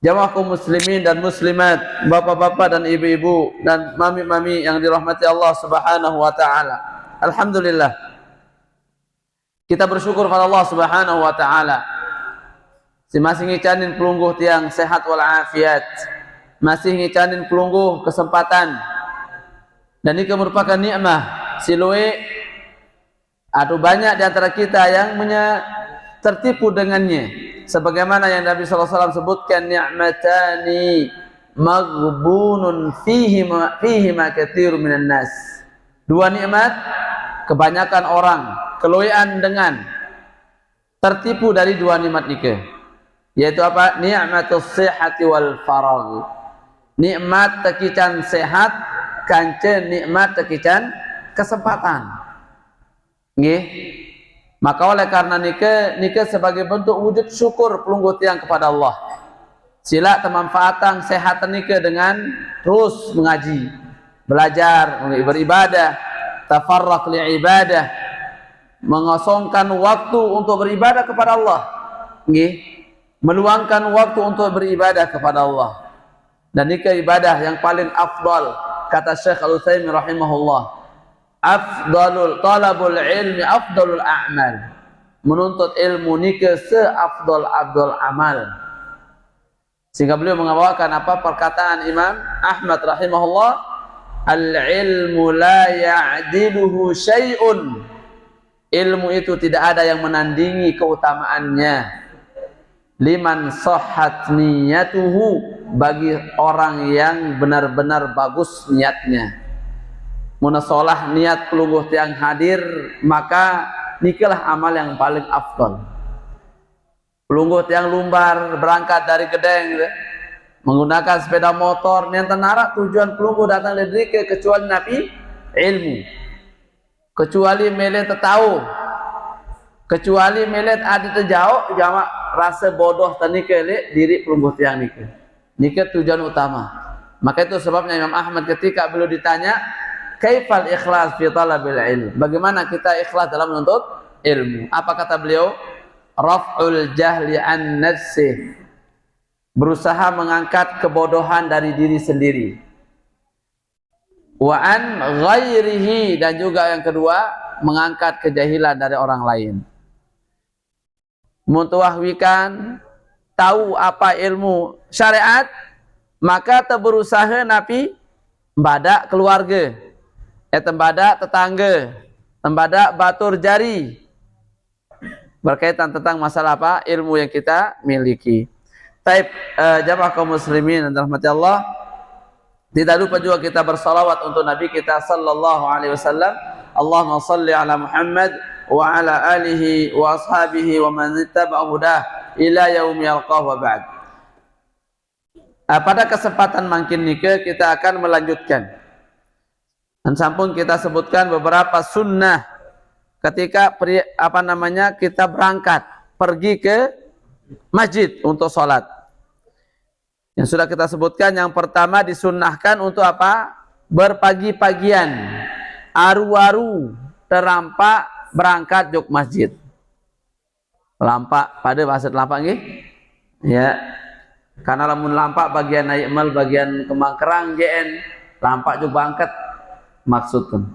Jamaah kaum muslimin dan muslimat, bapak-bapak dan ibu-ibu dan mami-mami yang dirahmati Allah Subhanahu wa taala. Alhamdulillah. Kita bersyukur kepada Allah Subhanahu wa taala. Si masih ngicanin pelungguh tiang sehat wal afiat. Masih ngicanin pelungguh kesempatan. Dan ini merupakan nikmah silue ada banyak di antara kita yang tertipu dengannya. Sebagaimana yang Nabi sallallahu alaihi wasallam sebutkan, ni'matani maghbunun fihima katsirun minan nas. Dua nikmat kebanyakan orang keloyan dengan tertipu dari dua nikmat nike. Yaitu apa? Ni'matus sihhati wal faragh. Nikmat tekican sehat kance nikmat tekican kesempatan. Nggih. Maka oleh karena nikah sebagai bentuk wujud syukur pelungguh tiang kepada Allah. Sila kemanfaatan sehat nikah dengan terus mengaji, belajar, beribadah, tafarraq li ibadah, mengosongkan waktu untuk beribadah kepada Allah. Nggih, meluangkan waktu untuk beribadah kepada Allah. Dan nikah ibadah yang paling afdal kata Syekh Al-Utsaimin rahimahullah. Afdalul talabul ilmi afdalul a'mal. Menuntut ilmu nikah seafdal amal. Sehingga beliau mengawakan apa perkataan Imam Ahmad rahimahullah, al-ilmu la ya'diluhu syai'un. Ilmu itu tidak ada yang menandingi keutamaannya. Liman sahhat niyatuhu, bagi orang yang benar-benar bagus niatnya. Munasolah niat pelungguh tiang hadir, maka nikalah amal yang paling afdal. Pelungguh tiang lumbar berangkat dari Gedeng menggunakan sepeda motor, nenten narak tujuan pelungguh datang dari kecuali napi ilmu, kecuali melet tahu, kecuali melet ada terjauh jama rasa bodoh tanika diri pelungguh tiang nikah tujuan utama. Maka itu sebabnya Imam Ahmad ketika beliau ditanya kaifal ikhlas fi talabil ilm, bagaimana kita ikhlas dalam menuntut ilmu, apa kata beliau? Raf'ul jahli an nafsi, berusaha mengangkat kebodohan dari diri sendiri. Wa an ghairihi, dan juga yang kedua mengangkat kejahilan dari orang lain. Muntawahwikan tahu apa ilmu syariat, maka berusaha napi badak keluarga, tembadak tetangga, tembadak batur jari, berkaitan tentang masalah apa? Ilmu yang kita miliki. Taib jamaah kaum muslimin dan rahmati Allah, tidak lupa juga kita bersalawat untuk Nabi kita sallallahu alaihi wasallam. Allahumma salli ala Muhammad wa ala alihi wa ashabihi wa man ittaba'a hudah ila yaumi yalqahu wa ba'd. Pada kesempatan makin nikah kita akan melanjutkan. Dan sampun kita sebutkan beberapa sunnah ketika kita berangkat pergi ke masjid untuk sholat. Yang sudah kita sebutkan, yang pertama disunnahkan untuk apa? Berpagi-pagian, aru-aru terampak berangkat juk masjid. Lampak pada bahasa lampak nggih? Ya. Karena lamun lampak bagian naikmal bagian kembang kerang GN, lampak juk bangket maksudkan.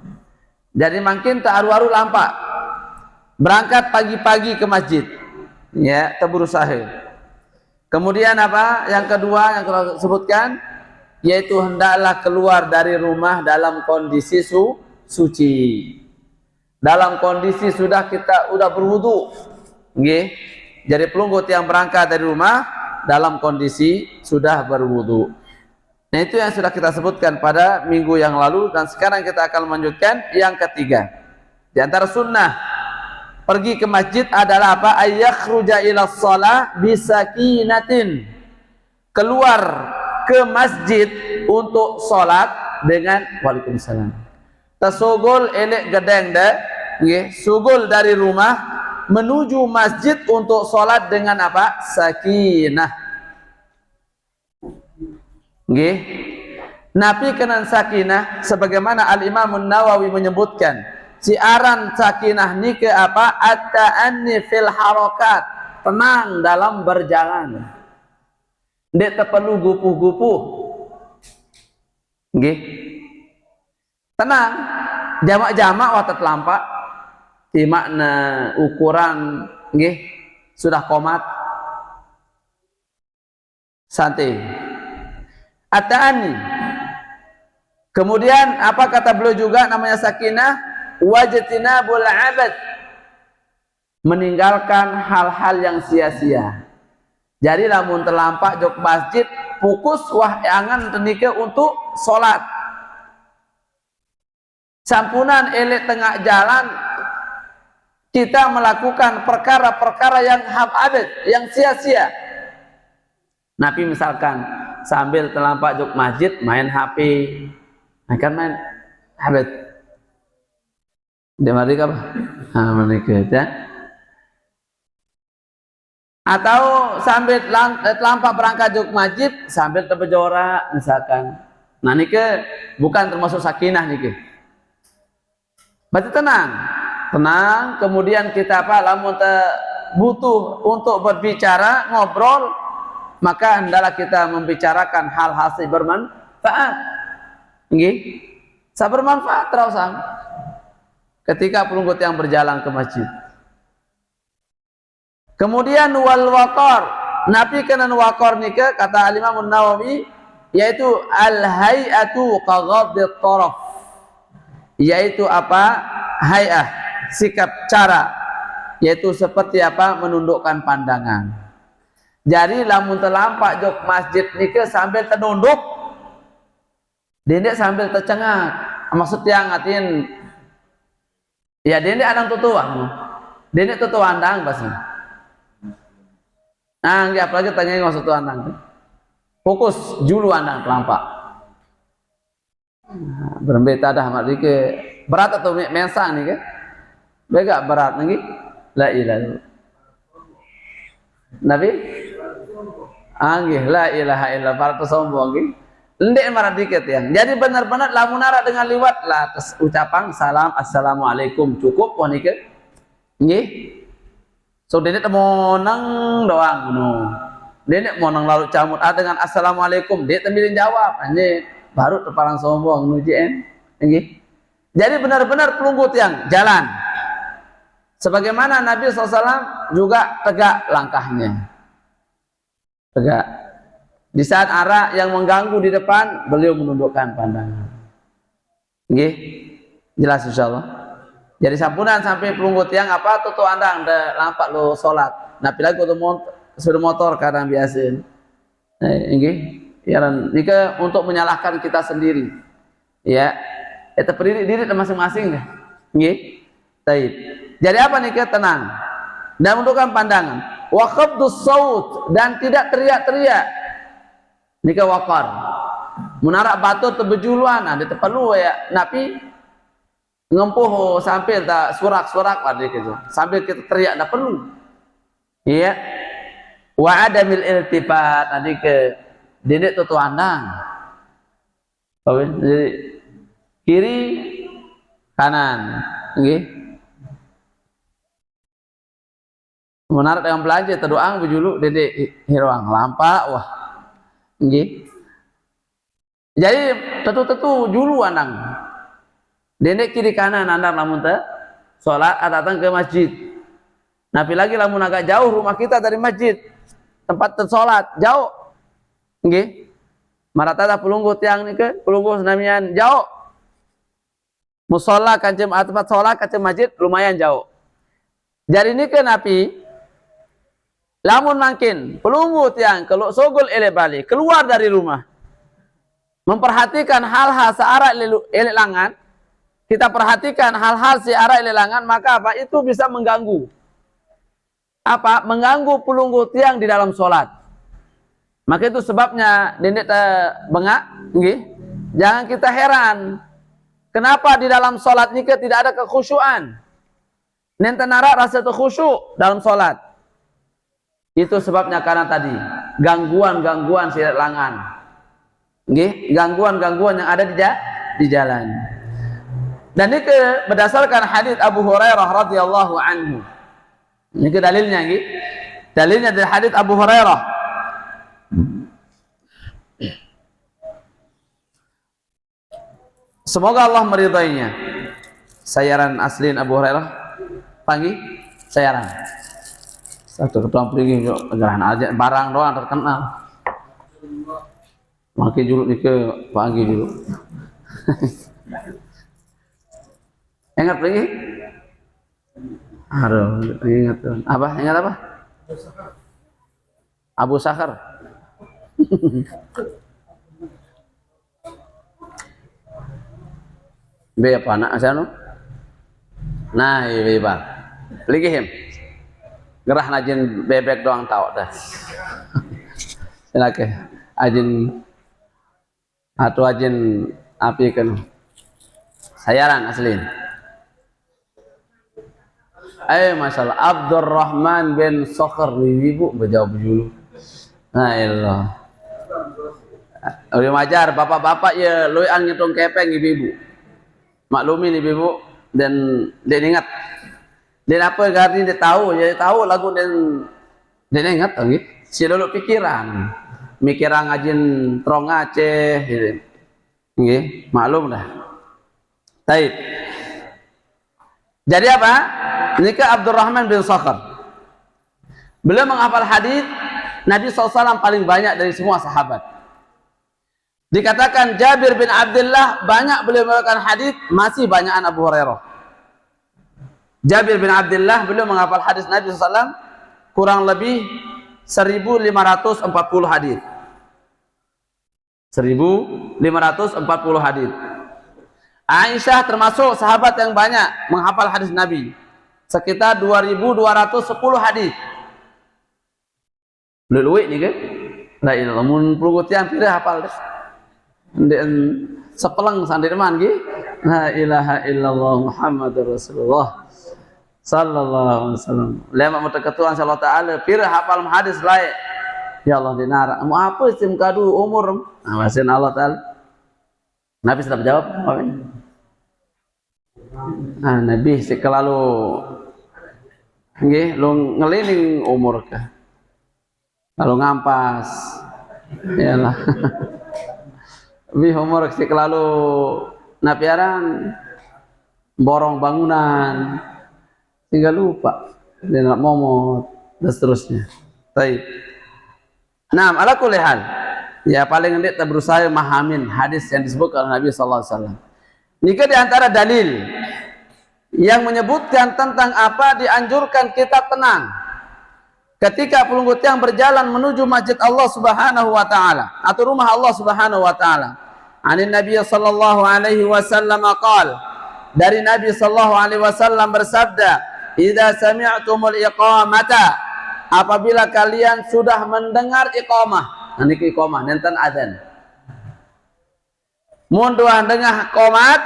Jadi makin tak aru-aru lampak berangkat pagi-pagi ke masjid, ya, berusaha. Kemudian apa? Yang kedua yang kita sebutkan, yaitu hendaklah keluar dari rumah dalam kondisi suci. Dalam kondisi sudah berwudu, nggih. Jadi pelungguh yang berangkat dari rumah dalam kondisi sudah berwudu. Nah, itu yang sudah kita sebutkan pada minggu yang lalu, dan sekarang kita akan melanjutkan yang ketiga. Di antara sunnah pergi ke masjid adalah apa? Ayakhruja ila shalah bisakinatin. Keluar ke masjid untuk salat dengan waalaikumsalam. Tasogol elek gedeng dah, nggih, sugul dari rumah menuju masjid untuk salat dengan apa? Sakinah. Nggih. Nabi kenan sakinah sebagaimana Al-Imam An-Nawawi menyebutkan, siaran sakinah ni ke apa? At-ta'anni fil harakat, tenang dalam berjalan. Dek terperlu gupuh-gupuh. Nggih. Tenang. Jamak-jamak wa terlampak di makna ukuran nggih sudah komat. Santai. At-ta'anni. Kemudian apa kata beliau juga namanya sakinah? Wajtinabul abad. Meninggalkan hal-hal yang sia-sia. Jadi lamun terlampak jok masjid fokus wah angan tenike untuk sholat. Sampunan elek tengah jalan kita melakukan perkara-perkara yang habad, yang sia-sia. Nabi misalkan sambil terlampak jok masjid main HP, akan main habad. Dia mari apa? Menikah ya. Atau sambil terlampak berangkat jok masjid sambil terbejora misalkan. Nah nike bukan termasuk sakinah nike. Berarti tenang, kemudian kita apa? Lamun butuh untuk berbicara, ngobrol, maka hendaklah kita membicarakan hal-hal yang bermanfaat. Nggih. Bermanfaat terus ketika pelunggut yang berjalan ke masjid. Kemudian wal waqar, napi kana waqar nika kata Imam An-Nawawi yaitu al hay'atu ka ghaddit taraf. Yaitu apa? Hay'ah, sikap cara, yaitu seperti apa? Menundukkan pandangan. Jadi lamun terlampak jok masjid nika sambil terdunduk, dendek sambil tercengak. Maksudnya ngatin ya dendek adang tutuang. Dendek tutu andang pasti. Nah, apalagi tanya maksud tu andang. Fokus julu andang terlampak. Berbeda dah mak dike berat atau mensang nih ke? Bega berat lagi. La ilaha Nabi anggih la ilaha illa para sombong nggih. Endek marah dikit yang. Jadi benar-benar lamun ara dengan liwat lah ucapan salam assalamualaikum cukup wah nike. Nggih. So dene monang doang ngono. Dene monang lalu camut dengan assalamualaikum dia tembilin jawab anjing. Baru terparang sombong nuji nggih. Jadi benar-benar pelunggut yang jalan sebagaimana Nabi SAW juga tegak langkahnya, tegak. Di saat arah yang mengganggu di depan beliau menundukkan pandangan. Nggih. Jelas insyaallah. Jadi sampunan sampai pelunggut yang apa tutu andang da lampak lo salat. Nah pilih kudu sepeda motor kadang biasa. Nggih. Ya, jika untuk menyalahkan kita sendiri, ya, itu diri masing-masing, nggih, taib. Jadi apa nih tenang dan menundukkan pandangan, wa khafdus saut dan tidak teriak-teriak, nika waqar, menarak batu terbejuluan, ada perlu ya, napi ngempuh sampai tak surak-surak ada gitu, sambil kita teriak, tak perlu, ya, wa adamil iltifat, nanti ke dendek tutu andang. Jadi kiri kanan nggih. Menarik dengan belanja terdoang bejulu dendek hiruang lampak wah. Nggih. Jadi tetu-tetu julu andang. Dendek kiri kanan andang lamun teh salat datang ke masjid. Napi lagi lamun agak jauh rumah kita dari masjid. Tempat tersolat jauh. Nggih. Marata pelunggut yang nike, pelunggut senamian jauh. Musholla kancem tempat sholat kancem masjid lumayan jauh. Jadi nike napi lamun makin pelunggut yang kalau sogol ele balik keluar dari rumah. Memperhatikan hal-hal searah elek langan, kita perhatikan hal-hal searah elek langan, maka apa? Itu bisa mengganggu. Apa? Mengganggu pelunggut yang di dalam sholat. Maka itu sebabnya dendek bengak, nggih. Jangan kita heran. Kenapa di dalam sholat ini tidak ada kekhusyuan? Nenten nara rasa itu khusyuk dalam sholat. Itu sebabnya karena tadi gangguan-gangguan silat langan, nggih, gangguan-gangguan yang ada di jalan. Dan ini berdasarkan hadis Abu Hurairah radhiyallahu anhu. Ini dalilnya, nggih. Dalilnya dari hadis Abu Hurairah. Semoga Allah meridainya. Sayaran aslin Abu Hurairah panggil sayaran. Satu ketua pergi gerahan aja barang doang terkenal. Makin juluk nih ke panggil juluk. Ingat lagi? Aduh, ingat tuh. Apa? Ingat apa? Abu Sakhar. Be apa anak asal nah iya bang lagi him gerah najin bebek doang tahu dah silakan ajin atau ajin api kan sayaran aslin masalah Abdurrahman bin Sakhar ibu berjawab dulu nah ilah udah majar bapak-bapak ya lu an ngitung kepeng ibu maklumin ibu dan ingat dan apa gardi dia tahu ya tahu lagu dan ingat lagi si dulu pikiran mikiran ngajin terong Aceh gitu nggih maklum dah baik jadi apa ini ke Abdurrahman bin Sakhar beliau menghafal hadis Nabi SAW paling banyak dari semua sahabat. Dikatakan Jabir bin Abdullah banyak beliau meriwayatkan hadis masih banyakan Abu Hurairah. Jabir bin Abdullah beliau menghafal hadis Nabi SAW kurang lebih 1540 hadis. 1540 hadis. Aisyah termasuk sahabat yang banyak menghafal hadis Nabi. Sekitar 2210 hadis. Leluik nih kan? La ilaha mun pulutian pilih hafal deh. Dan sepelang sandiri man gi la ilaha illallah Muhammadur Rasulullah sallallahu alaihi wasallam lema mutaketuan sallallahu taala pira hafal hadis lain ya Allah dinara mau apa sim kadu umur masin Allah taala Nabi sudah jawab Nabi sekelalu nggih lu ngeliling umur kah kalau ngampas yalah Bih umur sik lalu napiaran borong bangunan tinggal lupa dia nak momot dan seterusnya. Baik. Nah, ala kulli hal. Ya paling ngendik kita berusaha memahamin hadis yang disebutkan oleh Nabi sallallahu alaihi wasallam. Nika di antara dalil yang menyebutkan tentang apa dianjurkan kita tenang ketika pelunggu tiang berjalan menuju masjid Allah Subhanahu wa taala atau rumah Allah Subhanahu wa taala. Anin Nabi sallallahu alaihi wasallam qala dari Nabi sallallahu alaihi wasallam bersabda, "Idza sami'tumul iqamata" apabila kalian sudah mendengar iqamah. Niki iqamah nenten adzan. Mun doa dengar qomat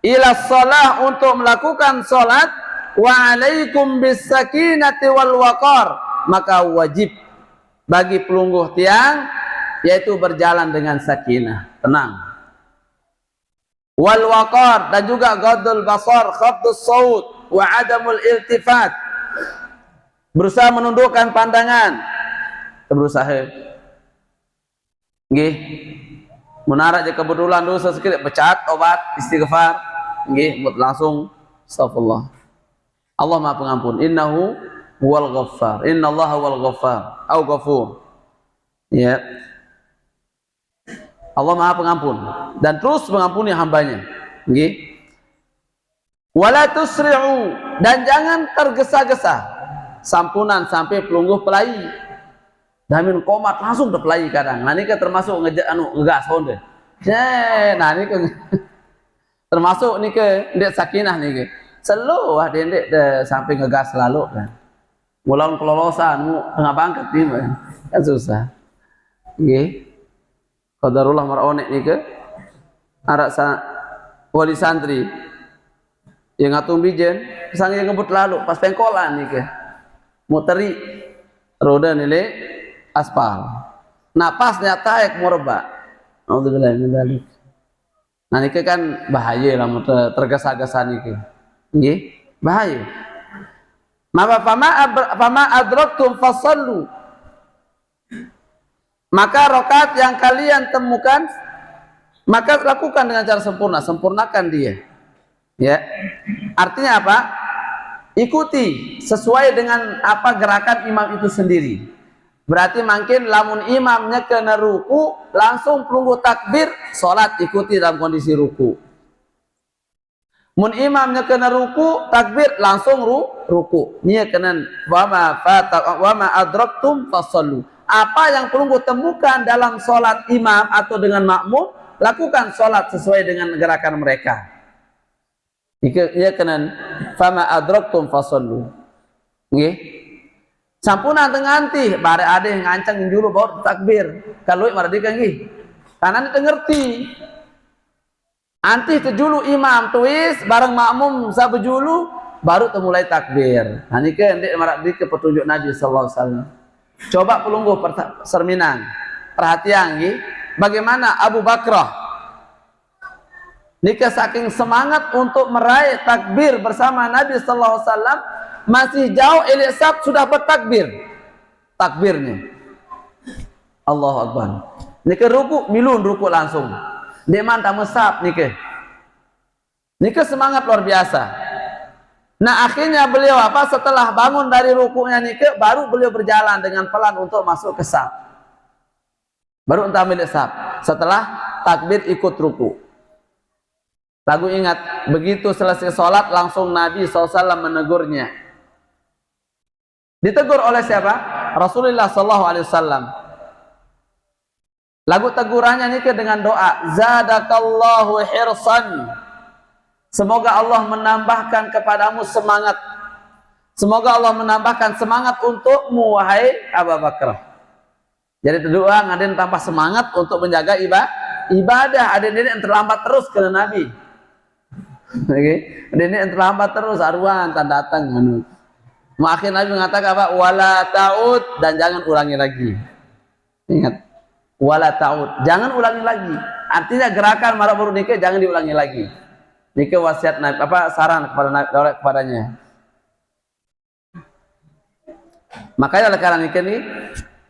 ila shalah untuk melakukan salat wa alaikum bis sakinati wal waqar maka wajib bagi pelungguh tiang yaitu berjalan dengan sakinah tenang wal waqar dan juga ghadul basar khafdus saut wa adamul iltifat berusaha menundukkan pandangan berusaha nggih menarik je kebetulan dosa sedikit becat obat istighfar nggih langsung astagfirullah Allah Maha Pengampun. Innahu huwal ghaffar. Innallaha huwal ghaffar. Au ghafur. Ya. Allah Maha Pengampun dan terus mengampuni hambanya. Nggih. Wala tusri'u dan jangan tergesa-gesa. Sampunan sampai pelungguh pelai. Damin komat langsung terpelai kadang. Nah ini kan termasuk ngegas honde. Nah ini kan termasuk nih ke ndek sakinah nih ke. Selo ada ndek sampai ngegas selalu kan. Mulang kelolosan tengah bangkat nih kan susah. Nggih. Qadarullah maronek nih ke arak wali santri yang ngatung bijen sang yang ngebut lalu pas pengkolan nih ke muteri roda nilai aspal napasnya taek morba alhamdulillah min dzalik nah niki kan bahaya lah tergesa-gesa niki nggih bahaya maka fama adraktum fasallu Maka rakaat yang kalian temukan, maka lakukan dengan cara sempurna, sempurnakan dia. Ya. Artinya apa? Ikuti sesuai dengan apa gerakan imam itu sendiri. Berarti makin lamun imamnya kena ruku, langsung pelunggu takbir, salat ikuti dalam kondisi ruku. Mun imamnya kena ruku, takbir langsung ruku. Nia kena wa ma adraktum fasallu. Apa yang pelunggu temukan dalam salat imam atau dengan makmum, lakukan salat sesuai dengan gerakan mereka. Ia kena fama adraktum fasallu. Nggih. Sampuna teu nganti bare ade ngancang julu baru takbir. Kalau maradikan nggih. Karena itu ngerti. Anti tejulu imam tuis bareng makmum sabejulu baru mulai takbir. Nah nike ndek maradi ke petunjuk Nabi sallallahu alaihi wasallam. Coba pelungguh serminan. Perhatian nggih. Bagaimana Abu Bakrah Nika saking semangat untuk meraih takbir bersama Nabi sallallahu alaihi wasallam, masih jauh Ilyasab sudah bertakbir. Takbirnya. Allahu Akbar. Nika ruku, milun ruku langsung. Dia mantap mesap nika. Nika semangat luar biasa. Nah akhirnya beliau apa setelah bangun dari rukunya nika baru beliau berjalan dengan pelan untuk masuk ke saf. Baru entah milik saf. Setelah takbir ikut ruku. Lagu ingat, begitu selesai sholat langsung Nabi SAW menegurnya. Ditegur oleh siapa? Rasulullah SAW. Lagu tegurannya ini dengan doa, Zadakallahu hirsan. Semoga Allah menambahkan kepadamu semangat. Semoga Allah menambahkan semangat untukmu, wahai Abu Bakar. Jadi doa ngaden tambah semangat untuk menjaga ibadah. Ada ini yang terlambat terus ke Nabi. Okay. Ini yang terlambat terus aruan tanda datang menurut. Akhir Nabi mengatakan apa? Wala ta'ud, dan jangan ulangi lagi. Ingat, wala ta'ud, jangan ulangi lagi. Artinya gerakan marah baru nikah jangan diulangi lagi. Nikah wasiat Nabi, apa saran kepadanya. Makanya oleh karena nikah ini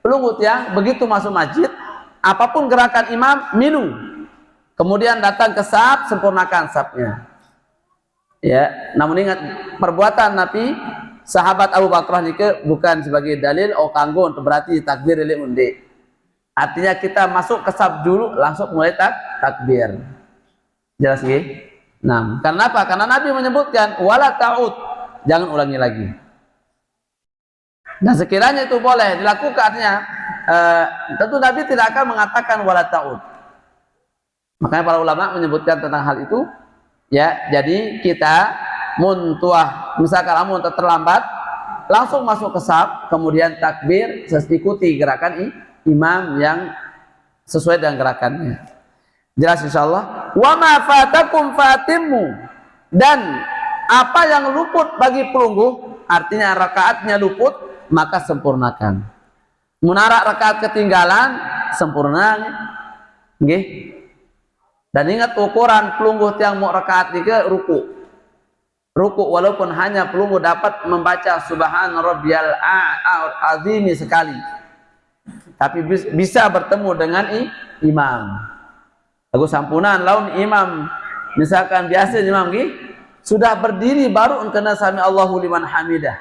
pelunggut yang begitu masuk masjid, apapun gerakan imam milu. Kemudian datang ke saf, sempurnakan safnya. Ya, namun ingat perbuatan Nabi sahabat Abu Bakar nika bukan sebagai dalil kanggo untuk berarti takbir lele undi. Artinya kita masuk ke saf dulu langsung mulai takbir. Jelas nggih? Nah, karena apa? Karena Nabi menyebutkan wala ta'ud, jangan ulangi lagi. Dan sekiranya itu boleh dilakukan artinya tentu Nabi tidak akan mengatakan wala ta'ud. Makanya para ulama menyebutkan tentang hal itu. Ya, jadi kita muntuah, misalkan amun terlambat, langsung masuk ke saf, kemudian takbir, ikuti gerakan imam yang sesuai dengan gerakannya. Jelas insyaallah. Wa ma fatakum fatimmu, dan apa yang luput bagi pelungguh, artinya rakaatnya luput, maka sempurnakan. Munarak rakaat ketinggalan, sempurna. Nggih. Dan ingat ukuran pelungguh yang mau rakaat tiga ruku. Ruku walaupun hanya pelungguh dapat membaca subhan rabbiyal azimi sekali. Tapi bisa bertemu dengan imam. Lagu sampunan laun imam misalkan biasa imam nggih sudah berdiri baru kena sami Allahu liman hamidah.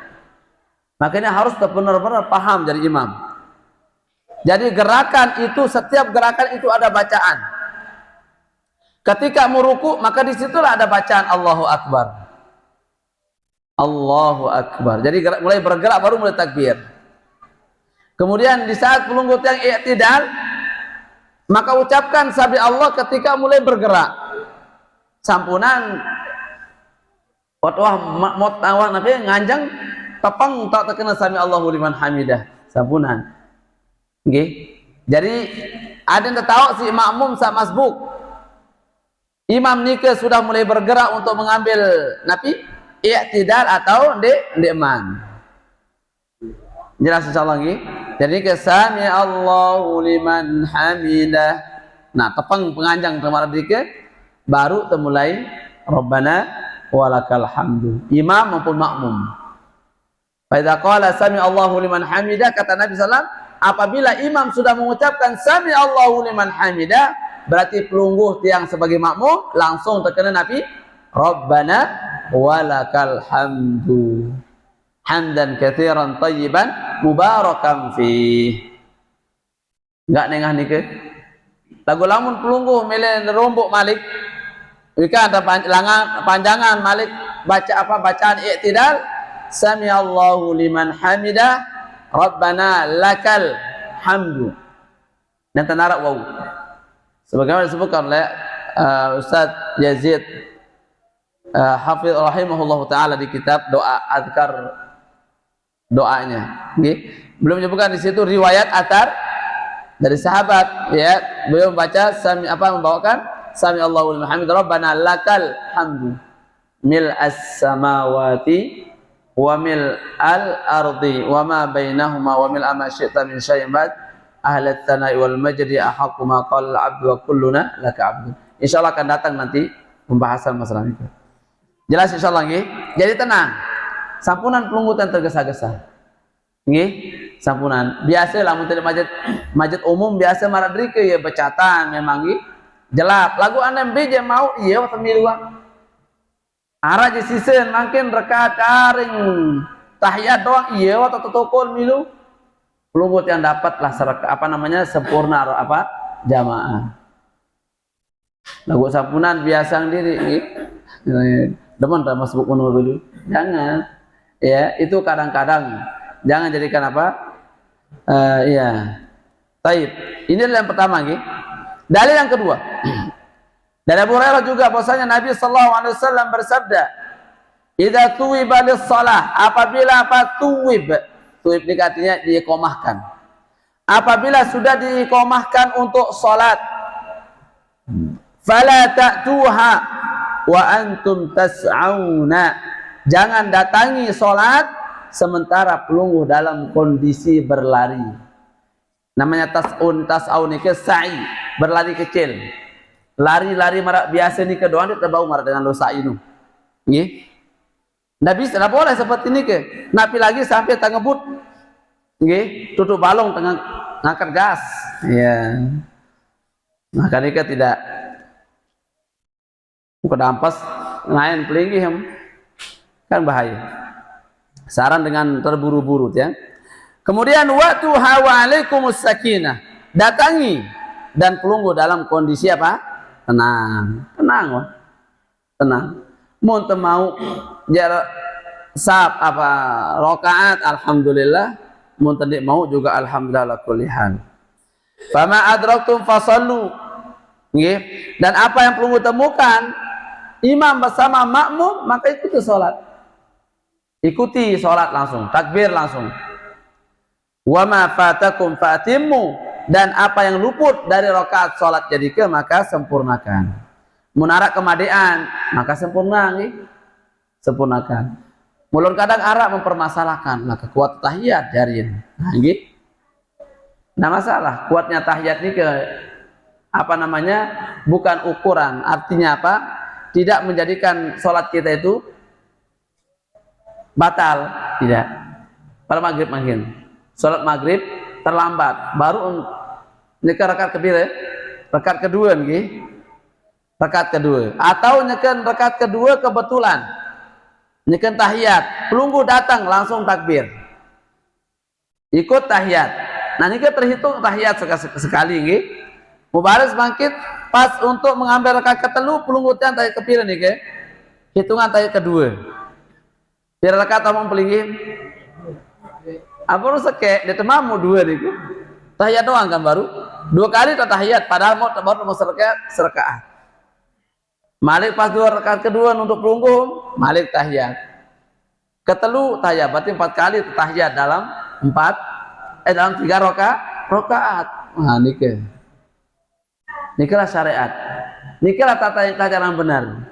Makanya harus benar-benar paham dari imam. Jadi gerakan itu, setiap gerakan itu ada bacaan. Ketika meruku, maka disitulah ada bacaan Allahu Akbar. Allahu Akbar. Jadi mulai bergerak baru mulai takbir. Kemudian di saat pelunggut yang i'tidal, maka ucapkan sabda Allah ketika mulai bergerak. Sampunan watwah motawah nabi nganjang tepang tak terkena sami Allahu liman hamidah. Sampunan. Nggih. Jadi ada yang tahu si makmum sa masbuk. Imam nikah sudah mulai bergerak untuk mengambil napi i'tidal atau man. Jelas insyaallah nggih. Jadi kesami Allahu liman hamidah. Nah, tepang penganjang kemarin dike baru mulai Rabbana walakal hamdu. Imam maupun makmum. Fa idza qala sami Allahu liman hamidah, kata Nabi sallallahu alaihi wasallam, apabila imam sudah mengucapkan sami Allahu liman hamidah, berarti pelungguh tiang sebagai makmum langsung terkena Nabi Rabbana walakal hamdu hamdan katsiran thayyiban mubarakan fih. Enggak nengah nike lagu lamun pelungguh mele nerombok malik wika ada panjangan malik baca apa bacaan i'tidal sami Allahu liman hamidah Rabbana lakal hamdu dan tanara waw sebagaimana disebutkan oleh Ustaz Yazid Hafiz rahimahullah taala di kitab doa azkar doanya. Belum menyebutkan di situ riwayat atar dari sahabat, ya, beliau membaca sami apa membawakan sami Allahu liman hamidah Rabbana lakal hamdu mil as-samawati wa mil al-ardi wa ma bainahuma wa mil ma syi'ta min syai'in ba'd ahli tsana'i wal majdi ahaqqu ma qala al-'abdu wa kulluna laka 'abdun. Insyaallah akan datang nanti pembahasan masalah itu. Jelas insyaallah nggih. Jadi tenang. Sampunan pelunggutan tergesa-gesa. Nggih, sampunan. Biasa lamun tadi masjid umum biasa maradrike ya becatan memang nggih. Jelap. Lagu anem beje mau iya wa miluang. Ara je sisen mungkin rakaat aring tahiyat doang iya wa totokol milu. Pelunggut yang dapatlah apa namanya sempurna apa jamaah. Lagu sampunan biasa sendiri nggih. Demen tak masuk menurut dulu. Jangan. Ya, itu kadang-kadang jangan jadikan apa? Iya. Taib. Ini adalah yang pertama nggih. Dalil yang kedua. Dan Abu Hurairah juga bahwasanya Nabi sallallahu alaihi wasallam bersabda, "Idza tuwiba lis-shalah," apabila apa tuwib. Tuwib ini artinya diiqamahkan. Apabila sudah diiqamahkan untuk salat, fala ta'tuha wa antum tas'auna. Jangan datangi salat sementara pelungguh dalam kondisi berlari. Namanya tas'aun itu sa'i, berlari kecil. Lari-lari marak biasa ni ke doang dia terbau marak dengan dosa ini. Nggih. Nabi tidak boleh seperti ini ke. Nabi lagi sampai tangebut. Nggih, tutup balong tengah ngangkat gas. Iya. Maka ini tidak kedampas lain pelinggi kan bahaya. Saran dengan terburu-buru ya. Kemudian waktu hawa alaikumus sakinah. Datangi dan pelungguh dalam kondisi apa? Tenang. Tenang wah. Tenang. Mun mau jarak sab apa rakaat alhamdulillah, mun tadi mau juga alhamdulillah kulli hal. Fama adraktum fasallu. Nggih. Dan apa yang pelungguh temukan imam bersama makmum, maka ikuti sholat. Ikuti sholat langsung, takbir langsung. Wa ma fatakum fatimmu, dan apa yang luput dari rakaat sholat jadika maka sempurnakan. Munarak kemadean maka sempurna nih. Sempurnakan. Mulun kadang arak mempermasalahkan, maka kuat tahiyat jarin. Nah, gitu. Nah masalah kuatnya tahiyat ini ke apa namanya bukan ukuran, artinya apa? Tidak menjadikan sholat kita itu batal, tidak. Pada maghrib mungkin sholat maghrib terlambat, baru nyeker rakaat kebira, rakaat kedua nih, rakaat kedua, atau nyeker rakaat kedua kebetulan, nyeker tahiyat, pelungguh datang langsung takbir, ikut tahiyat. Nah ini terhitung tahiyat sekali nih. Mubarak bangkit pas untuk mengambil rakaat ketelu pelunggutan tahiyat kepira nih ke hitungan tahiyat kedua. Biar rakaat omong pelinggi. Apa lu seke dia temamu dua nih ke. Tahiyat doang kan baru. Dua kali tahiyat padahal baru mau serakaat. Malik pas dua rakaat kedua untuk pelungguh, malik tahiyat. Ketelu tahiyat berarti 4 kali tahiyat dalam 3 rakaat. Nah nike. Nikelah syariat. Nikelah tata yang benar.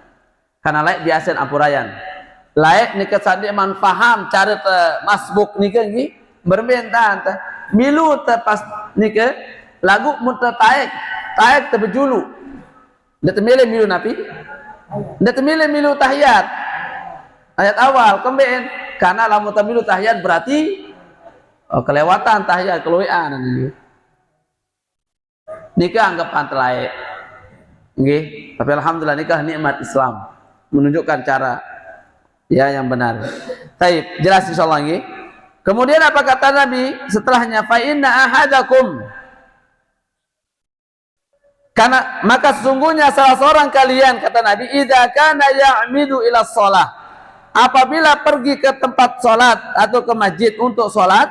Karena laik biasa ampurayan. Laik nikah sandi man faham cara masbuk nikah ni berbentang. Milu pas nikah lagu muta taek terbejulu. Dia temile milu napi. Dia temile milu tahiyat. Ayat awal kembali karena lamu tamilu tahiyat berarti kelewatan tahiyat keluian ini. Nikah anggap pantelai. Nggih, tapi alhamdulillah nikah nikmat Islam. Menunjukkan cara ya yang benar. Baik, jelas insyaallah nggih. Kemudian apa kata Nabi setelahnya? Fa inna ahadakum, karena maka sesungguhnya salah seorang kalian, kata Nabi, idza kana ya'midu ila shalah, apabila pergi ke tempat salat atau ke masjid untuk salat,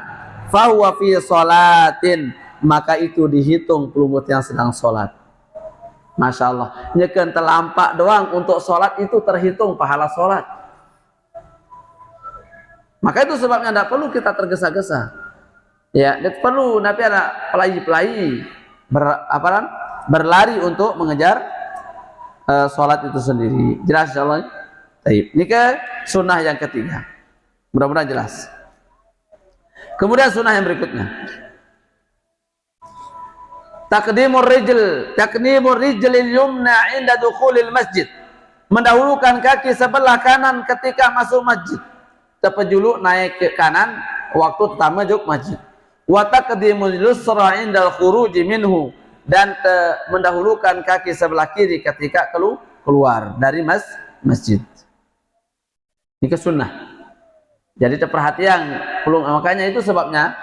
fa huwa fi shalatin, maka itu dihitung pelumut yang sedang salat. Masya Allah, nyekeun telampak doang untuk salat itu terhitung pahala salat. Maka itu sebabnya tidak perlu kita tergesa-gesa. Ya, tidak perlu Nabi ada pelai-pelai berlari untuk mengejar sholat itu sendiri. Jelas insyaallah. Baik. Ini ke sunnah yang ketiga. Mudah-mudahan jelas. Kemudian sunnah yang berikutnya. Taqdimur rijlil yumna inda dukhulil masjid. Mendahulukan kaki sebelah kanan ketika masuk masjid. Tepejulu naik ke kanan waktu pertama masuk masjid. Wa taqdimul yusra indal khuruji minhu, dan mendahulukan kaki sebelah kiri ketika keluar dari masjid. Ini ke sunnah. Jadi perhatian, makanya itu sebabnya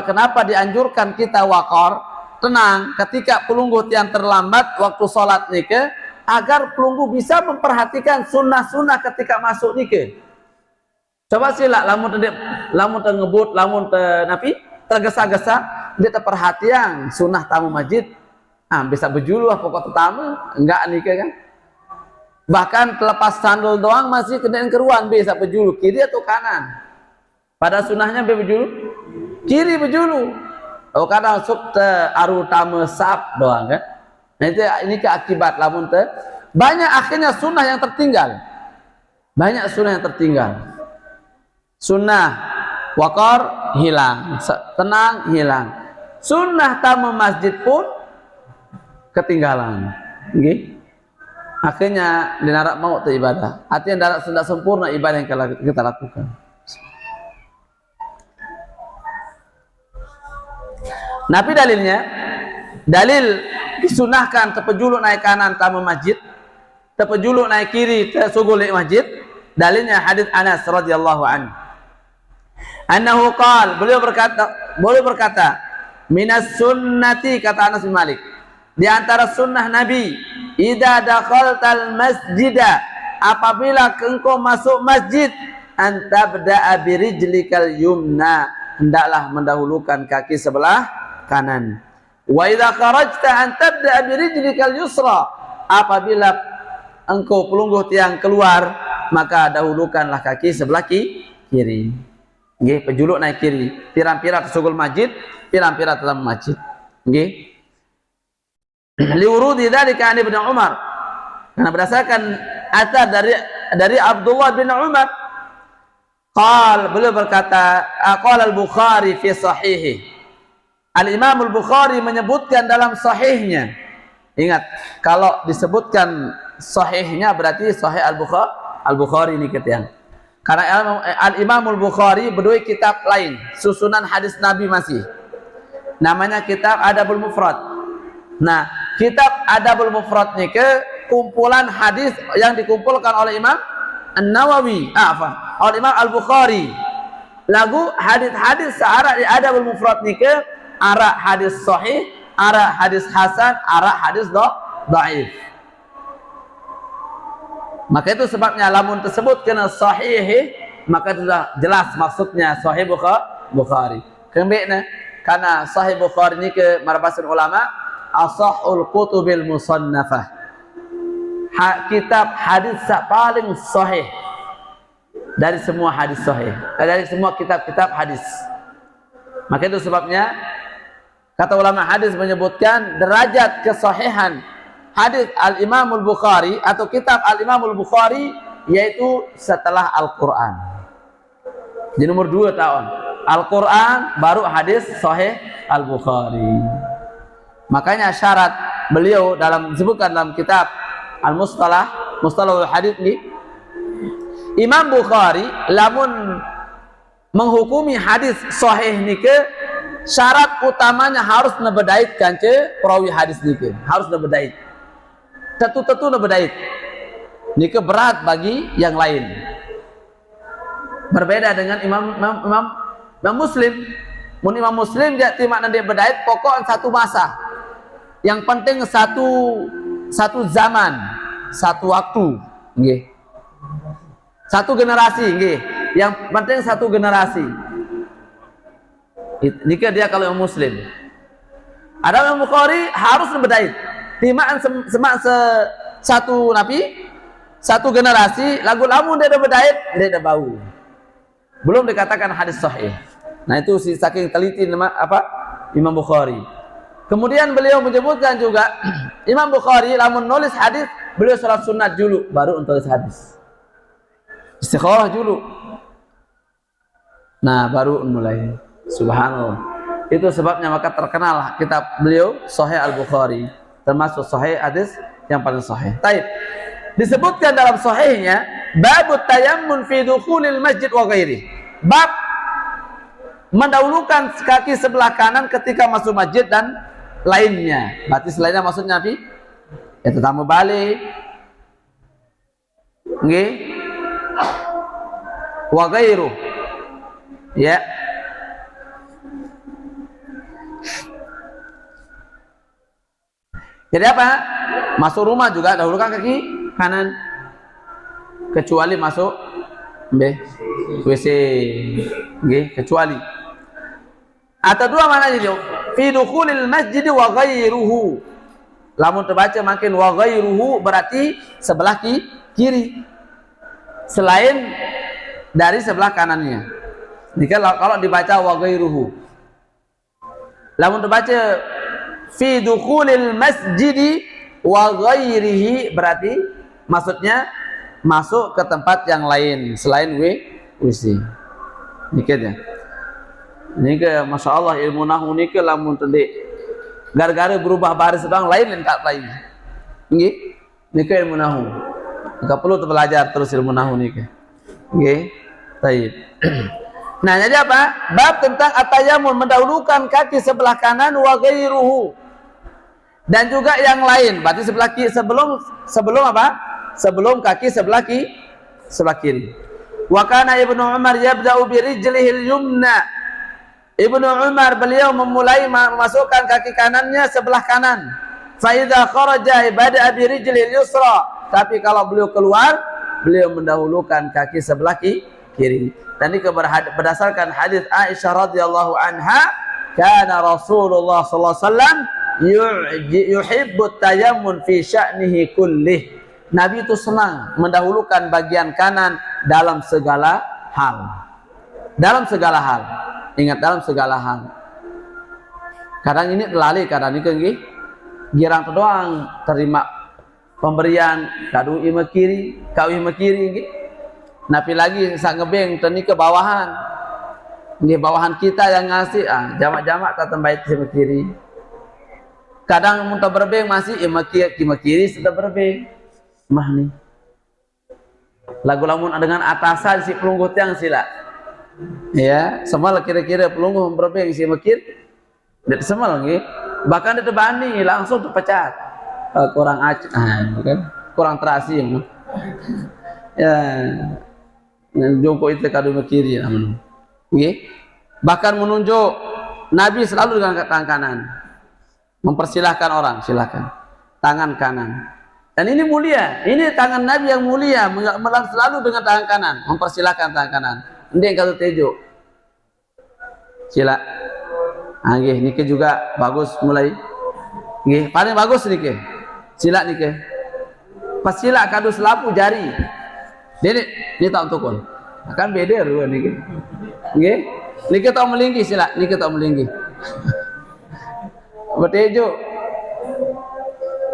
kenapa dianjurkan kita wakor, tenang ketika pelungguh yang terlambat waktu sholat nikah, agar pelungguh bisa memperhatikan sunnah-sunnah ketika masuk nikah. Coba sila lamun ngebut, lamun napi tergesa-gesa, dia perhatian sunnah tamu masjid, bisa berjuluh pokok tamu, enggak nikah kan? Bahkan terlepas sandal doang masih kemudian keruan bisa berjuluh kiri atau kanan. Pada sunnahnya berjuluh kiri berjuluh. Oh kadang sok aru tamu sab doang kan? Nah itu ini keakibat lamun banyak akhirnya sunnah yang tertinggal. Banyak sunnah yang tertinggal. Sunnah wakor hilang, tenang hilang. Sunnah tamu masjid pun ketinggalan. Okay? Akhirnya dinarak mau ke ibadah. Artinya darat sudah sempurna ibadah yang kita lakukan. Nabi dalilnya, dalil disunahkan tepejuluk naik kanan tamu masjid, tepejuluk naik kiri tersugul masjid. Dalilnya hadis Anas radhiyallahu anhu. Annahu qala, beliau berkata, minas sunnati, kata Anas bin Malik, di antara sunnah Nabi, idza dakhaltal masjida, apabila engkau masuk masjid, antabda'a birijlikal yumna, hendaklah mendahulukan kaki sebelah kanan. Wa idza kharajta antabda'a birijlikal yusra, apabila engkau pelungguh tiang keluar, maka dahulukanlah kaki sebelah kiri. Nggih, pejuluk naik kiri, pirang-pirang tersugul masjid, pirang-pirang dalam masjid. Nggih. Liurudi dzalika an Ibnu Umar. Karena berdasarkan asar dari Abdullah bin Umar, beliau berkata, qala al-Bukhari fi sahihi. Al-Imam al-Bukhari menyebutkan dalam sahihnya. Ingat, kalau disebutkan sahihnya berarti sahih al-Bukhari ini ketiang. Karena Al-Imam al-Bukhari berdua kitab lain, susunan hadis Nabi masih. Namanya kitab Adabul Mufrad. Nah, kitab Adabul Mufrad ini kumpulan hadis yang dikumpulkan oleh Imam An-Nawawi, oleh Imam Al-Bukhari. Lagu hadis-hadis searah di Adabul Mufrad ini arah hadis sahih, arah hadis hasan, arah hadis dhaif. Maka itu sebabnya lamun tersebut kena sahih, maka sudah jelas maksudnya sahih Bukhari. Kembali karena sahih Bukhari ini ke marabasun ulama asahul kutubil musannafah, kitab hadis paling sahih dari semua hadis sahih, dari semua kitab-kitab hadis. Maka itu sebabnya kata ulama hadis menyebutkan derajat kesahihan hadis Al-Imamul Bukhari atau kitab Al-Imamul Bukhari yaitu setelah Al-Quran. Jadi nomor 2 tahun Al-Quran baru hadis sahih Al-Bukhari. Makanya syarat beliau disebutkan dalam kitab Al-Mustalahul Hadits ini, Imam Bukhari lamun menghukumi hadis sahih nike syarat utamanya harus nebedait kance perawi hadis nike, harus nebedait. Tentu nebedait. Nike berat bagi yang lain. Berbeda dengan Imam Muslim. Mun Imam Muslim dia timak nanti bedait pokok satu masa. Yang penting satu zaman, satu waktu, nggih. Satu generasi, nggih. Yang penting satu generasi. Nika dia kalau Imam Muslim. Ada Imam Bukhari harus bedait. Timaan satu nabi, satu generasi, lagu-lagu dia ada bedait, dia ada bau. Belum dikatakan hadis sahih. Nah itu si saking teliti Imam Bukhari. Kemudian beliau menyebutkan juga Imam Bukhari lamun nulis hadis beliau salat sunat dulu baru nulis hadis. Istikharah dulu. Nah baru mulai. Subhanallah. Itu sebabnya maka terkenal kitab beliau Sahih Al-Bukhari, termasuk sahih hadis yang paling sahih. Taib. Disebutkan dalam sahihnya babut tayammun fi dukhulil masjid wa ghairi. Bab mendahulukan kaki sebelah kanan ketika masuk masjid dan lainnya. Berarti selainnya maksudnya apa? Ya tetamu balik. Nggih. Wa ghairu. Ya. Jadi apa? Masuk rumah juga dahulukan kaki kanan. Kecuali masuk WC. Nggih, kecuali. Atau dua mana jadi? Fi dukhulil masjid wa ghairuhu. Lamun terbaca makin wa ghairuhu berarti sebelah kiri. Selain dari sebelah kanannya. Jika kalau dibaca wa ghairuhu. Lamun terbaca fi dukhulil masjid wa ghairihi berarti maksudnya masuk ke tempat yang lain selain WC. Nikahnya. Nika masya Allah ilmu nahu nika lamun tadi gara-gara berubah baris doang lain tak lain. Nggih. Nika ilmu nahu. Enggak perlu belajar terus ilmu nahu nika. Nggih. Baik. Nah, jadi apa? Bab tentang at-tayammum mendahulukan kaki sebelah kanan wa ghairuhu. Dan juga yang lain, berarti sebelah kiri sebelum apa? Sebelum kaki sebelah kiri. Wa kana Ibnu Umar yabda'u bi rijlihil yumna. Ibnu Umar beliau memulai memasukkan kaki kanannya sebelah kanan. Fa idza kharaja bada'a bi rijlihil yusra. Tapi kalau beliau keluar, beliau mendahulukan kaki sebelah kiri. Dan ini berdasarkan hadis Aisyah radhiyallahu anha, kana Rasulullah sallallahu alaihi wasallam yuhibbu tayammun fi sya'nihi kullih. Nabi itu senang mendahulukan bagian kanan dalam segala hal. Dalam segala hal. Ingat, dalam segala hal. Kadang ini lali, kadang ini nggih girang doang terima pemberian kadu ima kiri, kau ima kiri nggih. Napi lagi sak ngebeng teni ke bawahan. Nggih bawahan kita yang ngasih jamak-jamak tak tembaik sama kiri. Kadang muntah berbeng masih ima kiri sudah berbeng. Mah nih. Lagu lamun dengan atasan si pelungguh tiang sila. Ya, semal kira-kira pelungguh berbeng si makir. Tidak semal nggih. Bahkan ditebani langsung terpecat. Kurang kan? Kurang terasi ya. Jongkok itu kado kiri amun. Nggih. Bahkan menunjuk Nabi selalu dengan tangan kanan. Mempersilahkan orang, silakan. Tangan kanan. Dan ini mulia. Ini tangan Nabi yang mulia, selalu dengan tangan kanan, mempersilahkan tangan kanan. Ndeng kalau tejo. Sila. Nggih, niki juga bagus mulai. Nggih, paling bagus niki. Sila niki. Pas sila kado selapu jari. Ini tak tukul. Akan beda ruang niki. Nggih. Niki tak melingki sila, niki tak melingki. Betejo.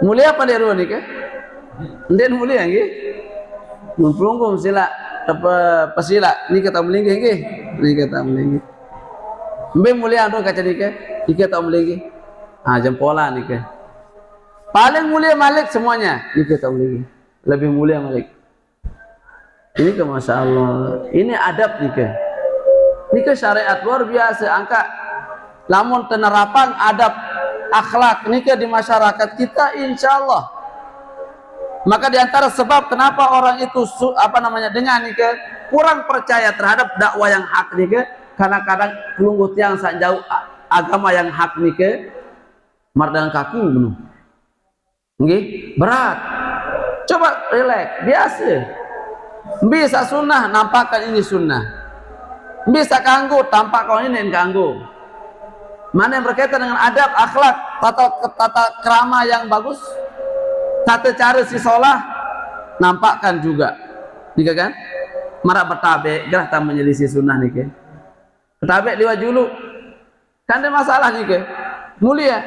Mulia apa dia ruang niki? Ndek mulia nggih. Mun pelungkum sila pasila niki tak melingki nggih. Niki tak melingki. Mbe mulia ando kaca niki tak melingki. Jempola niki. Paling mulia Malik semuanya, niki tak melingki. Lebih mulia Malik. Ini ke Masya Allah. Ini adab nih ke. Nika syariat luar biasa angka lamun penerapan adab akhlak nika di masyarakat kita insyaallah. Maka diantara sebab kenapa orang itu dengan nika kurang percaya terhadap dakwah yang hak nika karena kadang pelungguh tiang sak jauh agama yang hak nika mardangan kaku benuh. Nggih, berat. Coba relax, biasa. Bisa sunnah nampakkan ini sunnah. Bisa kanggo tampak kau ini kanggo. Mana yang berkaitan dengan adab, akhlak, tata krama yang bagus, tata cara si sholah, nampakkan juga. Nika kan? Marak bertabe, gerah tak menyelisih sunnah nika. Bertabe liwat julu. Kan ada masalah nika. Mulia.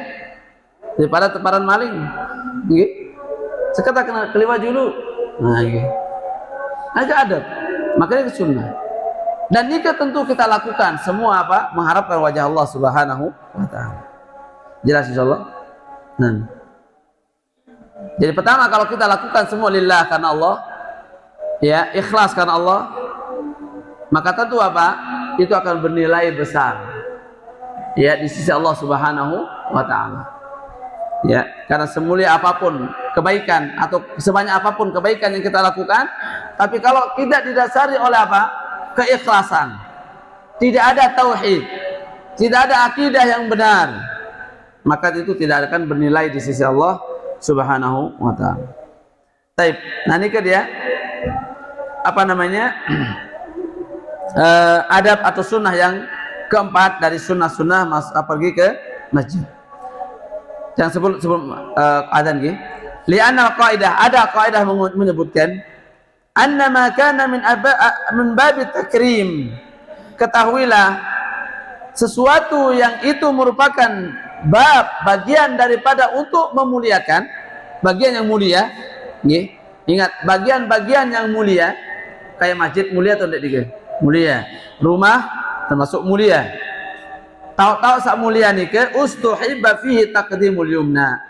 Daripada teparan maling. Nggih. Seketak kena keliwat julu. Nah, nggih. Agak adab. Makanya ke sunnah. Dan nikah tentu kita lakukan semua mengharapkan wajah Allah Subhanahu wa taala. Jelas insyaallah. Nah. Jadi pertama kalau kita lakukan semua lillah karena Allah, ya, ikhlas karena Allah, maka tentu itu akan bernilai besar. Ya, di sisi Allah Subhanahu wa taala. Ya, karena semulia apapun kebaikan atau sebanyak apapun kebaikan yang kita lakukan, tapi kalau tidak didasari oleh keikhlasan, tidak ada tauhid, tidak ada akidah yang benar, maka itu tidak akan bernilai di sisi Allah Subhanahu wa taala. Baik, nah ini ke dia adab atau sunnah yang keempat dari sunnah-sunnah pergi ke masjid. Yang sebelum adzan nggih. Li'anna qaidah, ada kaidah menyebutkan annama kana min babi takrim. Ketahuilah sesuatu yang itu merupakan bagian daripada untuk memuliakan, bagian yang mulia, nggih. Ingat, bagian-bagian yang mulia kayak masjid mulia atau tidak? Mulia. Rumah termasuk mulia. Tahu-tahu sak mulia nike ustuhibba fihi taqdimul yumna.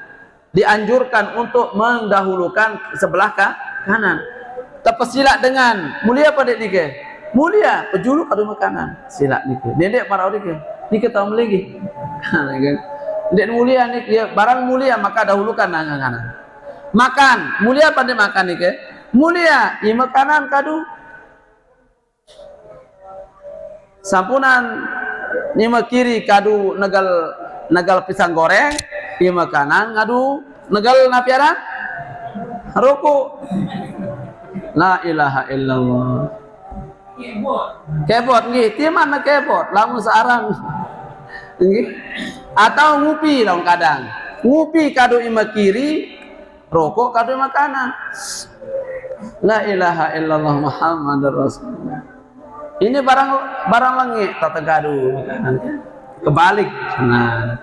Dianjurkan untuk mendahulukan sebelah kanan. Terpesilat dengan mulia pada nike. Mulia pejulu kadu makanan. Silat nike. Dedek para nike. Nike tahu meligi. Dek mulia nike barang mulia maka dahulukan kanan. Makan mulia pada makan nike. Mulia i makanan kadu. Sampunan nima kiri kadu negal pisang goreng, ima kanan ngadu negal napiaran ruku. La ilaha illallah. Kebot nggih, ti mana kebot? Lamun searang. Nggih. Atau ngupi dong kadang. Ngupi kadu ima kiri, rokok kadu ima kanan. La ilaha illallah Muhammadur Rasulullah. Ini barang langit tata gaduh kebalik. Nah,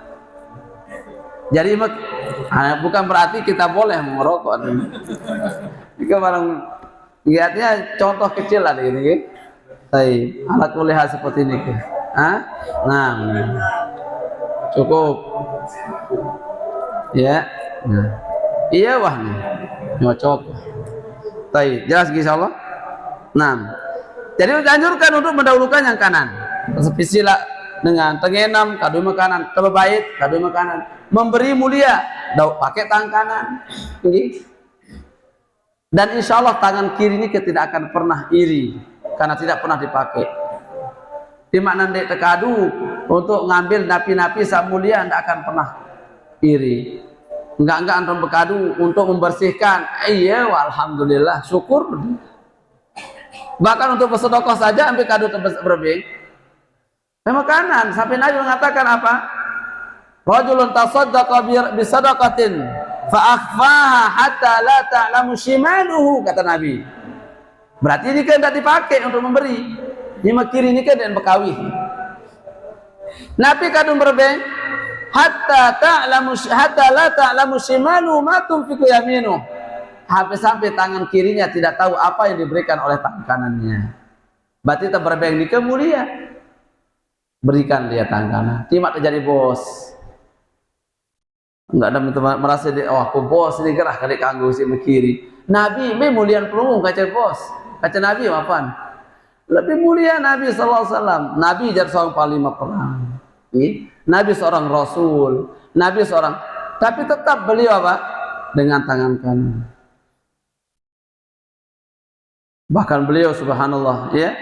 jadi bukan berarti kita boleh merokok. Jika barang lihatnya contoh kecil lah ini, tapi alat kuliah seperti ini, nah, cukup, ya, nah, iya wah nih, nyocok, tapi jelas insyaallah. Nah. Jadi dianjurkan untuk mendahulukan yang kanan. Sila dengan tengenam kadu makanan, terbait kadu makanan. Memberi mulia, pakai tangan kanan. Dan insya Allah tangan kiri ini tidak akan pernah iri karena tidak pernah dipakai. Di mana dek tekadu untuk ngambil napi-napi sak mulia tidak akan pernah iri. Enggak antum bekadu untuk membersihkan. Iya, alhamdulillah, syukur. Bahkan untuk bersedekah saja ambil kado berlebih. Makanan sampai Nabi mengatakan apa? Rajulun tasaddaqa bi sadaqatin fa akhfaha hatta la ta'lamu shimaluhu, kata Nabi. Berarti ini kan tidak dipakai untuk memberi. Ini kiri ini kan dan bekawi. Nabi kado berlebih hatta la ta'lamu shimaluhu ma tunfiqu yaminuhu. Sampai tangan kirinya tidak tahu apa yang diberikan oleh tangan kanannya. Berarti terberbeng di kemulia. Berikan dia tangan kanan. Tidak terjadi bos. Enggak ada teman merasa aku bos ini gerah kali kanggo si kiri. Nabi mulian pelunggung kaca bos. Kaca Nabi apaan? Lebih mulia Nabi sallallahu alaihi wasallam. Nabi jadi seorang panglima perang. Nabi seorang rasul, Nabi seorang, tapi tetap beliau apa? Dengan tangan kanan. Bahkan beliau subhanallah, ya.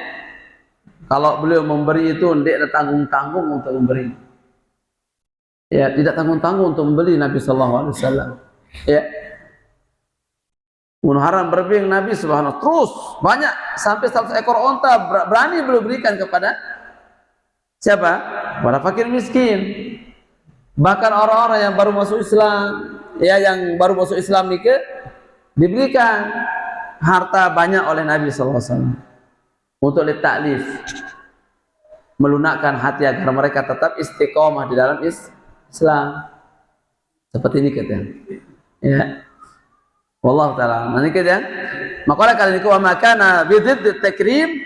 Kalau beliau memberi itu tidak ada tanggung-tanggung untuk memberi. Ya, tidak tanggung-tanggung untuk membeli Nabi sallallahu alaihi wasallam. Ya. Muharam berbing Nabi subhanallah terus banyak sampai 100 ekor onta berani beliau berikan kepada siapa? Para fakir miskin. Bahkan orang-orang yang baru masuk Islam, ya yang baru masuk Islam nikah diberikan harta banyak oleh Nabi sallallahu alaihi wasallam untuk litaklif, melunakkan hati agar mereka tetap istiqomah di dalam Islam. Seperti ini katanya. Ya. Wallahu taala. Nanti kita maka kali ini wa makana bidzidd takrim,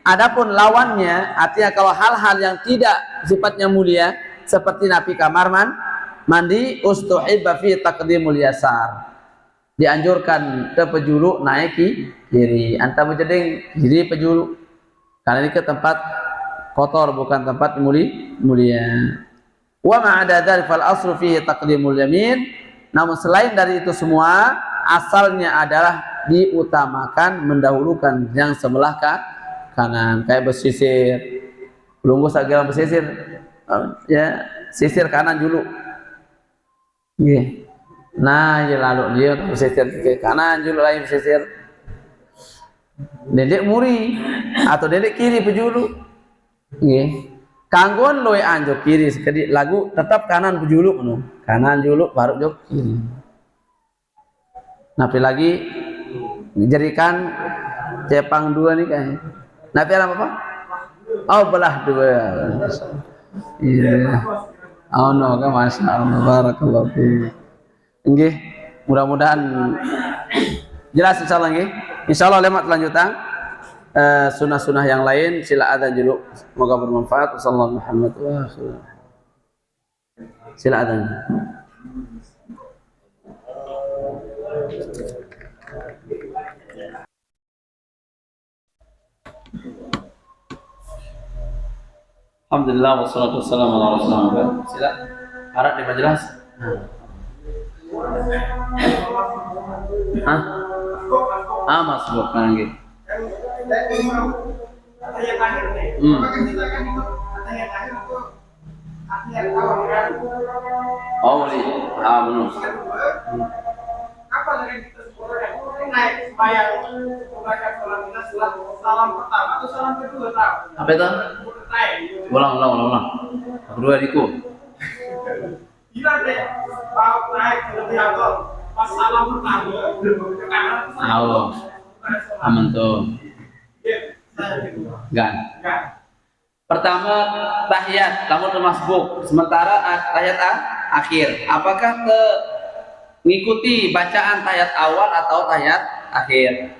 adapun lawannya artinya kalau hal-hal yang tidak sifatnya mulia seperti napi kamar mandi ustuhibba fi taqdimul yasar, dianjurkan ke pejulu naik kiri, anta menjeding kiri pejulu karena ini ke tempat kotor bukan tempat mulia. Wa ma'ada dzalik fal aslu fihi taqdimul yamin, namun selain dari itu semua asalnya adalah diutamakan mendahulukan yang sebelah kanan, kayak bersisir. Belum usah kira bersisir, ya sisir kanan dulu. Yeah. Nah, ya lalu dia bersisir ke kanan dulu lagi bersisir. Dedek muri atau dedek kiri pejulu. Yeah. Kanggon loe anjo kiri sekedi lagu tetap kanan pejulu no. Kanan dulu baru jok kiri. Napi lagi jadikan cepang dua nih kan. Napi apa? Oh belah dua. Iya. Oh no, kan masya Allah, barakallahu fiik. Nggih, mudah-mudahan jelas insyaallah nggih. Insyaallah lewat lanjutan sunah-sunah yang lain sila adzan dulu. Semoga bermanfaat. Wassallallahu Muhammad wa sila adzan. Alhamdulillah wassalatu wassalamu ala Rasulillah. Sila harap diperjelas. Masbuk kan gitu. Oh, benar. Apa dengan kita naik bayang membaca salam pertama atau salam kedua tahu? Apa itu? Ulang. Kedua diku. Gila deh, bau naik lebih atau pas salam pertama ke kanan. Aman tuh. Gan. Pertama tahiyat, lamun masbuk. Sementara tahiyat akhir. Apakah mengikuti bacaan tahiyat awal atau tahiyat akhir?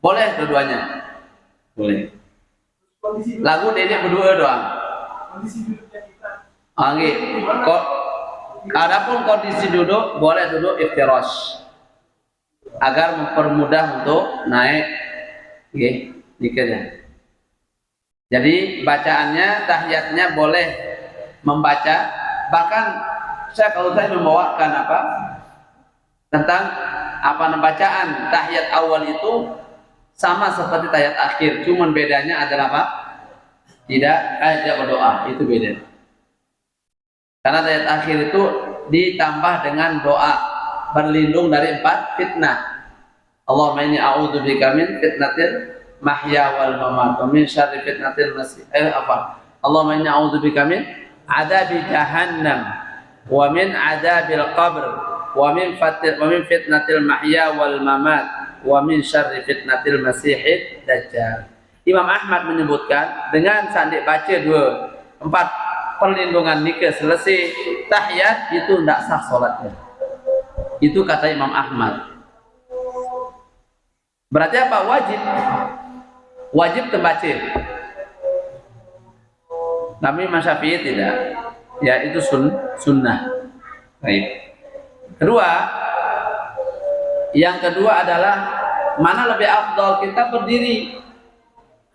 Boleh dua-duanya. Boleh. Lagu dedek berdua doang. Kok adapun kondisi duduk boleh duduk iftirash agar mempermudah untuk naik dikirnya. Jadi bacaannya tahiyatnya boleh membaca, bahkan kalau saya membawakan tentang bacaan tahiyat awal itu sama seperti tahiyat akhir, cuman bedanya adalah tidak berdoa, itu beda. Karena tahiyat akhir itu ditambah dengan doa berlindung dari 4 fitnah. Allahumma inni a'udzubika min fitnatil mahya wal mamat wa min syarri fitnatil masih Allahumma inni a'udzubika min adabi jahannam wa min adabil qabr wa min fitnatil mahya wal mamat wa min syarri fitnatil masihid dajjal. Imam Ahmad menyebutkan dengan sandi baca 4 perlindungan nikah selesai tahiyat itu tidak sah sholatnya. Itu kata Imam Ahmad. Berarti apa? Wajib terbaca. Tapi Imam Syafi'i tidak. Ya itu sunnah. Baik. Yang kedua adalah mana lebih afdal kita berdiri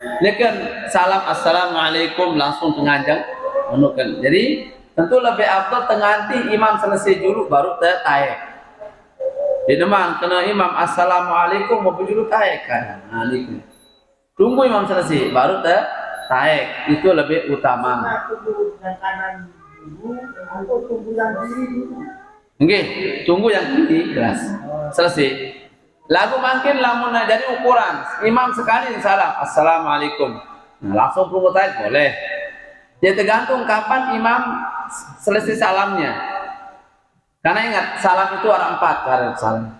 Lekan salam assalamualaikum langsung tenganjang menukan. Jadi tentu lebih afdal tenganti imam selesai dulu baru taek. Di demang kena imam assalamualaikum mau dulu taek kan. Nah, ini. Tunggu imam selesai baru taek, itu lebih utama. Nggih, tunggu yang kiri jelas. Selesai. Lagu makin lamun jadi ukuran imam sekali salam assalamualaikum, nah, langsung tunggu taek boleh. Jadi tergantung kapan imam selesai salamnya. Karena ingat salam itu ada 4 cara salam.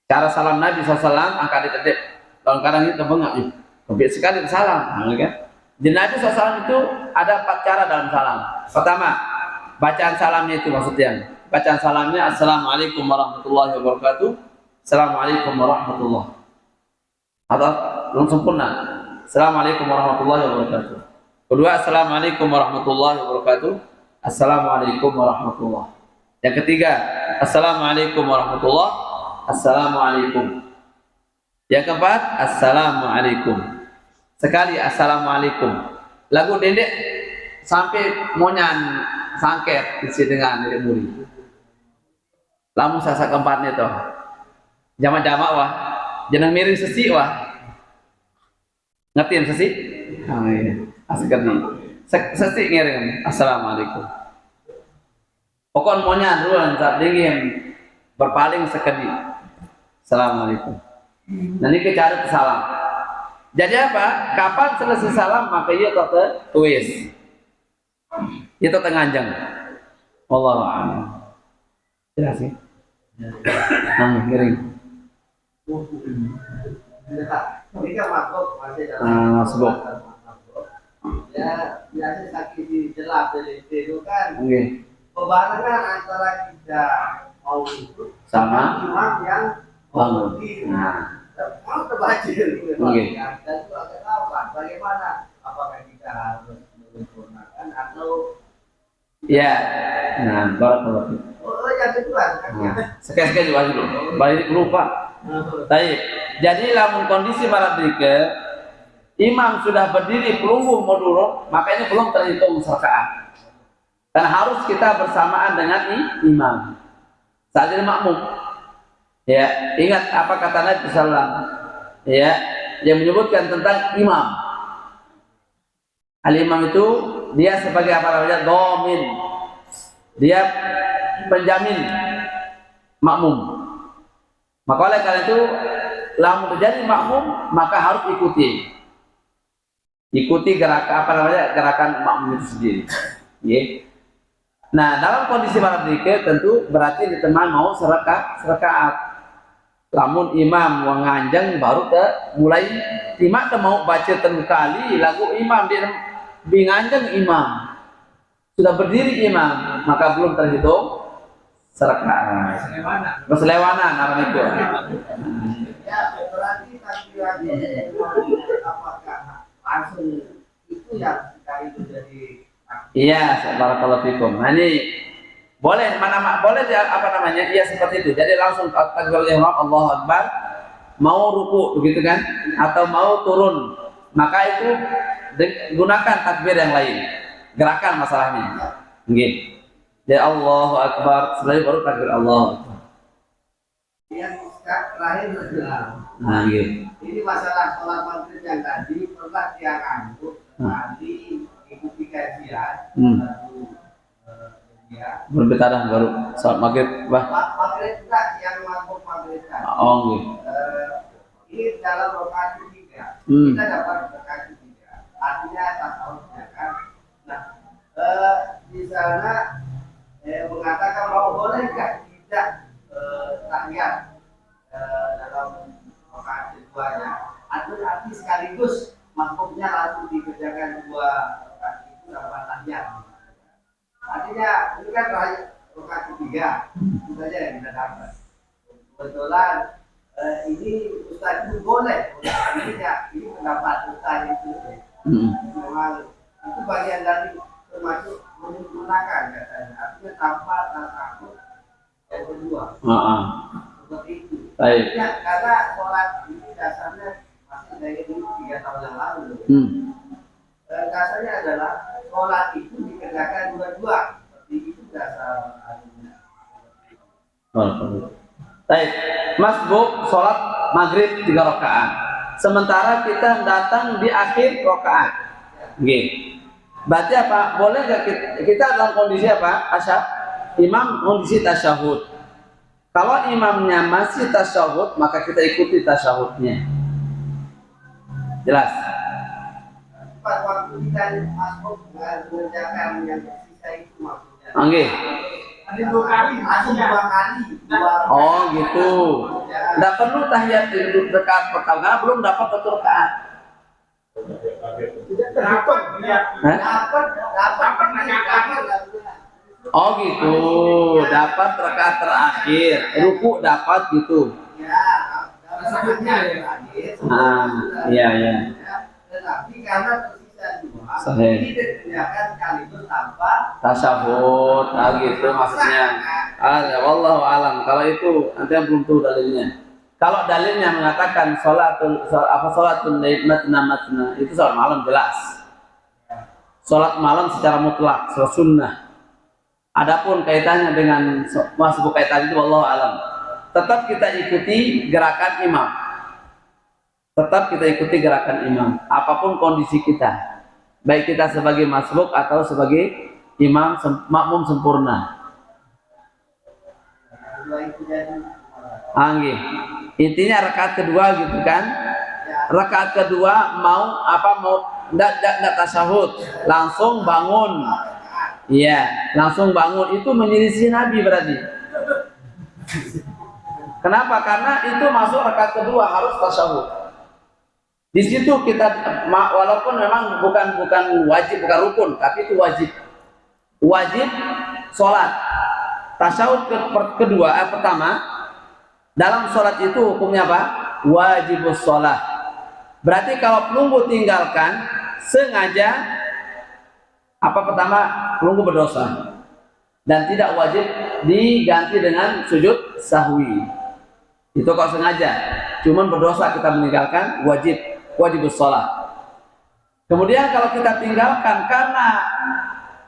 Cara salam Nabi SAW angkat ditetek. Kalau kadang itu bengak, lebih sekali salam, nah, kan? Di Nabi SAW itu ada 4 cara dalam salam. Pertama, bacaan salamnya itu maksudnya. Bacaan salamnya assalamualaikum warahmatullahi wabarakatuh. Assalamualaikum warahmatullahi wabarakatuh. Atau belum sempurna. Assalamualaikum warahmatullahi wabarakatuh. Kedua, assalamualaikum warahmatullahi wabarakatuh. Assalamualaikum warahmatullahi. Yang ketiga, assalamualaikum warahmatullahi. Assalamualaikum. Yang keempat, assalamualaikum. Sekali assalamualaikum. Lagu dendek sampai monyan sangket isi dengan dendek muri. Lamun sasa keempatnya toh. Jama-jama wah, jangan miring sesi wah. Ngertiin sesi? Ah iya. Asik nih. Sesi ngiring. Assalamualaikum. Pokok monyan ruan saat dingin berpaling sekedi. Assalamualaikum. Nanti ke cara salam. Jadi apa? Kapan selesai salam maka ia tuis. Itu tenganjang. Wallahu a'lam. Jelas sih. Nah, ngiring. Ini kan masuk masih masuk. Ya biasa sakit di jelap dari itu kan. Okay. Pembarengan antara kita mau itu sama imam yang bangun. Nah, mau terbaca gitu. Okay. Dan itu agak tahu bagaimana apakah kita harus menyempurnakan atau ya. Nah, barakallahu. Oh, yang kedua kan. Sekali-sekali dulu. Balik lupa. Baik. Jadi lamun kondisi maradike imam sudah berdiri pelungguh mau dulu, makanya belum terhitung rakaat. Dan harus kita bersamaan dengan imam. Saat ini makmum. Ya, ingat apa kata Nabi sallallahu ya, yang menyebutkan tentang imam. Al-imam itu dia sebagai apa namanya? Domin. Dia penjamin makmum. Maka oleh karena itu, lamun terjadi makmum, maka harus ikuti gerakan makmum itu sendiri. Yeah. Nah, dalam kondisi maradike tentu berarti diteman mau serakaat. Lamun imam wanganjang baru mulai imam mau baca kali lagu imam di nganjang imam sudah berdiri imam maka belum terhitung serakaat. Perselewanan namanya itu. Ya, berarti takbirannya apakah langsung itu yang kita itu jadi. Iya, barakallahu fikum. Nah ini boleh boleh apa namanya? Iya seperti itu. Jadi langsung takbiratul ihram Allahu Akbar, mau ruku begitu kan? Atau mau turun, maka itu gunakan takbir yang lain. Gerakan masalahnya. Nggih. Ya Allahu Akbar, setelah baru takbir Allah. Yang terakhir adalah ini masalah sholat maghrib yang tadi pernah dia ngangkut nanti ikuti kajian berbeda baru sholat maghrib maghrib enggak yang mabuk maghrib kan ini dalam rakaat ketiga kita dapat rakaat ketiga artinya tasawufnya kan. Nah di sana mengatakan mau bolehkah tidak tahiyat dalam rakaat keduanya atau arti sekaligus makmumnya lalu dikerjakan 2 rakaat itu dapat tahiyat. Artinya ini kan rakaat ketiga itu saja yang kita dapat. Kebetulan ini Ustaz itu boleh ini pendapat Ustaz itu memang itu bagian dari termasuk menyempurnakan katanya artinya tanpa takut yang kedua seperti itu. Artinya, karena sholat ini dasarnya masih saya ini 3 tahun yang lalu. Hmm. Dasarnya adalah sholat itu dikerjakan dua-dua. Seperti itu dasar argumennya. Baik, masbuk sholat maghrib 3 rakaat. Sementara kita datang di akhir rakaat. Gitu. Berarti apa? Boleh nggak kita dalam kondisi apa? Asyhad. Imam kondisi tasyahud. Kalau imamnya masih tasyahud, maka kita ikuti tasyahudnya. Jelas? Pas waktu kita masuk mengerjakan yang tersisa itu maksudnya. Oke. Ada 2 kali, langsung 2 kali. Oh gitu. Tidak perlu tahiyat di rakaat pertama karena belum dapat 1 rakaat. Dapat Oh gitu. Dapat rakaat terakhir. Ruku dapat gitu. Iya iya. Tetapi karena tersisa 2, Sahih. ini dikerjakan sekaligus tanpa Tasyahud, gitu maksudnya. Wallahu alam. Kalau itu nanti yang belum tahu dalilnya. Kalau dalilnya mengatakan sholatul lail matna itu salat malam jelas. Salat malam secara mutlak, salat sunnah. Adapun kaitannya dengan masbuk kaitan itu wallahu alam. Tetap kita ikuti gerakan imam. Tetap kita ikuti gerakan imam, apapun kondisi kita. Baik kita sebagai masbuk atau sebagai imam makmum sempurna. Anggi. Intinya rakaat kedua gitu kan? Rakaat kedua mau enggak tasyahud, langsung bangun. Iya, langsung bangun itu menyelisih Nabi berarti. Kenapa? Karena itu masuk rakaat kedua harus tasyahud. Di situ kita walaupun memang bukan wajib, bukan rukun, tapi itu wajib. Wajib sholat. Tasyahud kedua pertama dalam sholat itu hukumnya apa? Wajibus sholat. Berarti kalau pelunggu tinggalkan sengaja pertama pelunggu berdosa dan tidak wajib diganti dengan sujud sahwi. Itu kalau sengaja, cuman berdosa kita meninggalkan wajibus sholat. Kemudian kalau kita tinggalkan karena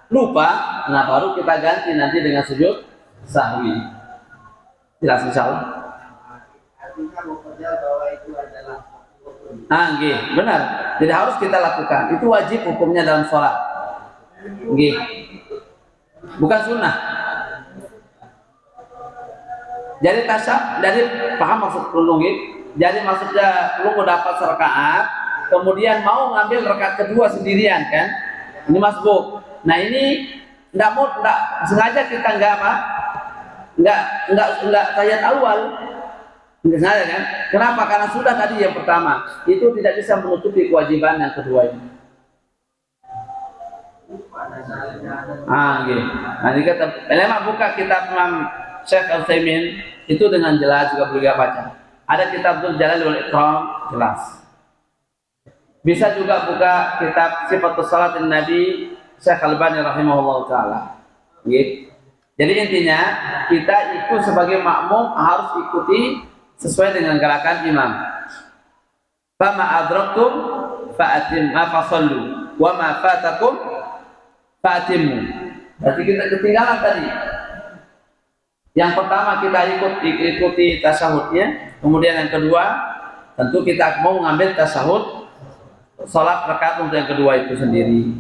lupa, nah baru kita ganti nanti dengan sujud sahwi. Jelas insyaallah. Artinya bekerja bahwa itu adalah Benar. Jadi harus kita lakukan. Itu wajib hukumnya dalam sholat. Bukan sunnah. Jadi paham maksud pelunggu? Jadi maksudnya pelunggu dapat serakaat, kemudian mau ngambil rakaat kedua sendirian kan? Ini masbuk. Nah ini enggak sengaja kita enggak tahiyat awal. Enggak sengaja kan? Kenapa? Karena sudah tadi yang pertama itu tidak bisa menutupi kewajiban yang kedua ini. Gitu. Nanti kita buka kitab Imam Syekh Al-Utsaimin itu dengan jelas juga boleh baca. Ada kitab Jalal wal Ikram jelas. Bisa juga buka kitab Sifatus Salatin Nabi Syekh Al-Albani rahimahullah taala. Gitu. Jadi intinya kita ikut sebagai makmum harus ikuti sesuai dengan gerakan imam. Fama adraktum fasallu wa ma fatakum fa'timmu. Berarti kita ketinggalan tadi. Yang pertama kita ikuti tasyahudnya, kemudian yang kedua tentu kita mau ngambil tasyahud salat rakaat untuk yang kedua itu sendiri.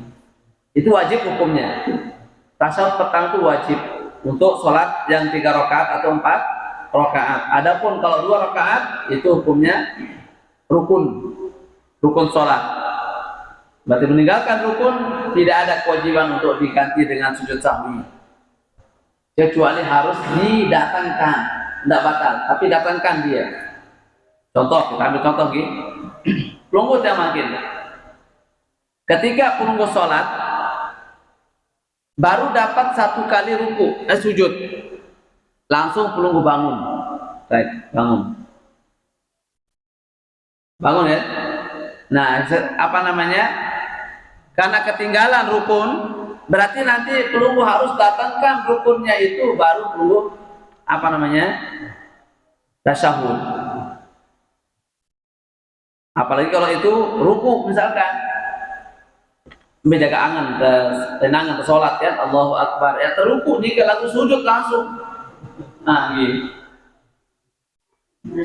Itu wajib hukumnya. Tasyahud pertama itu wajib untuk salat yang 3 rakaat atau 4 rakaat. Adapun kalau 2 rakaat itu hukumnya rukun salat. Berarti meninggalkan rukun tidak ada kewajiban untuk diganti dengan sujud sahwi. Kecuali harus didatangkan, tidak batal, tapi datangkan dia. Contoh, kita ambil contoh gini. Pelunggu yang makin. Ketika pelunggu sholat, baru dapat 1 kali sujud, langsung pelunggu bangun. Baik, bangun ya. Nah, karena ketinggalan rukun, berarti nanti pelunggu harus datangkan rukunnya itu baru pelunggu tasyahud. Apalagi kalau itu ruku misalkan, menjaga angan, tenangan, sholat kan, Allahu Akbar, ya teruku nih lagu sujud langsung. Nah, gitu.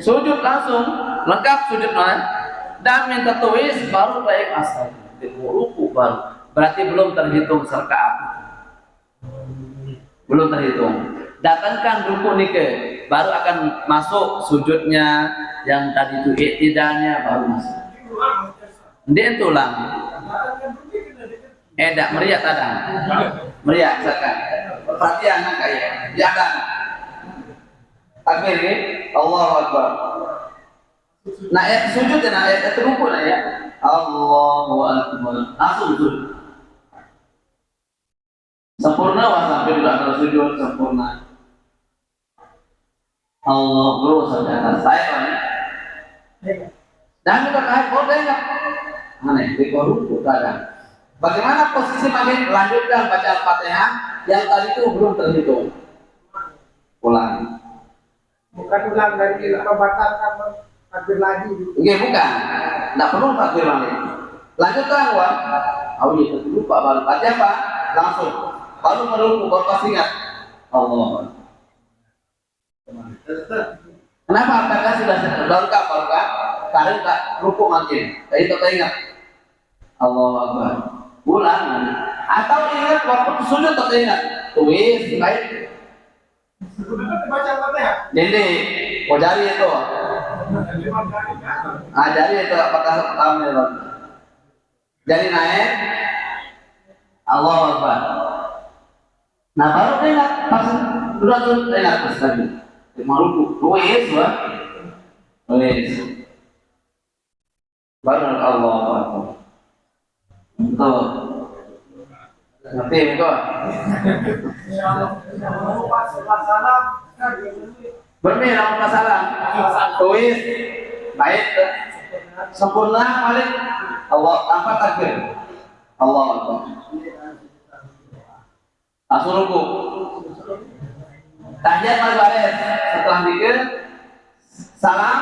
Sujud langsung, lengkap sujud mana? Dan minta tuis baru baik asal. Ruku baru, berarti belum terhitung serkaat. Belum terhitung. Datangkan ruku nike, baru akan masuk sujudnya yang tadi itu iktidalnya baru masuk. Dia tulang. Edak meriak tadang. Meriak misalkan. Perhatian kayak jangan. Takbir Allahu Akbar. Nah, ayat sujud dan ayat ruku ya. Allahu Akbar. Langsung sujud. Sempurna sampai juga kalau sujud sempurna. Allah terus sampai atas saya kan. Dan kita kahit boleh enggak? Mana di ruku kadang. Bagaimana posisi maghrib? Lanjutkan baca Al-Fatihah yang tadi itu belum terhitung. Ulang. Bukan ulang dari membatalkan takbir lagi. Oke, bukan. Tidak perlu takbir lagi. Lanjutkan wah. Oh iya, lupa baru baca apa? Langsung. Baru meruku, baru pas ingat. Allah. Kenapa? Karena sudah lengkap, karena tak ruku makin. Jadi tak ingat. Allah Akbar. Ulang. Atau ingat waktu sujud tak ingat. Tulis baik. Jadi, mau jari itu. Jari itu apakah pertama ya? Jari naik. Allah Akbar. Nah baru ingat pas sudah ingat pas tadi. Maluku, tulis wah. Tulis. Baru Allah Akbar. Betul. Ngerti kok? Berbeda dalam masalah. Tulis baik sempurna balik Allah tanpa takbir. Allah Akbar. Langsung ruku. Tahiyat al-Baqarah setelah zikir salam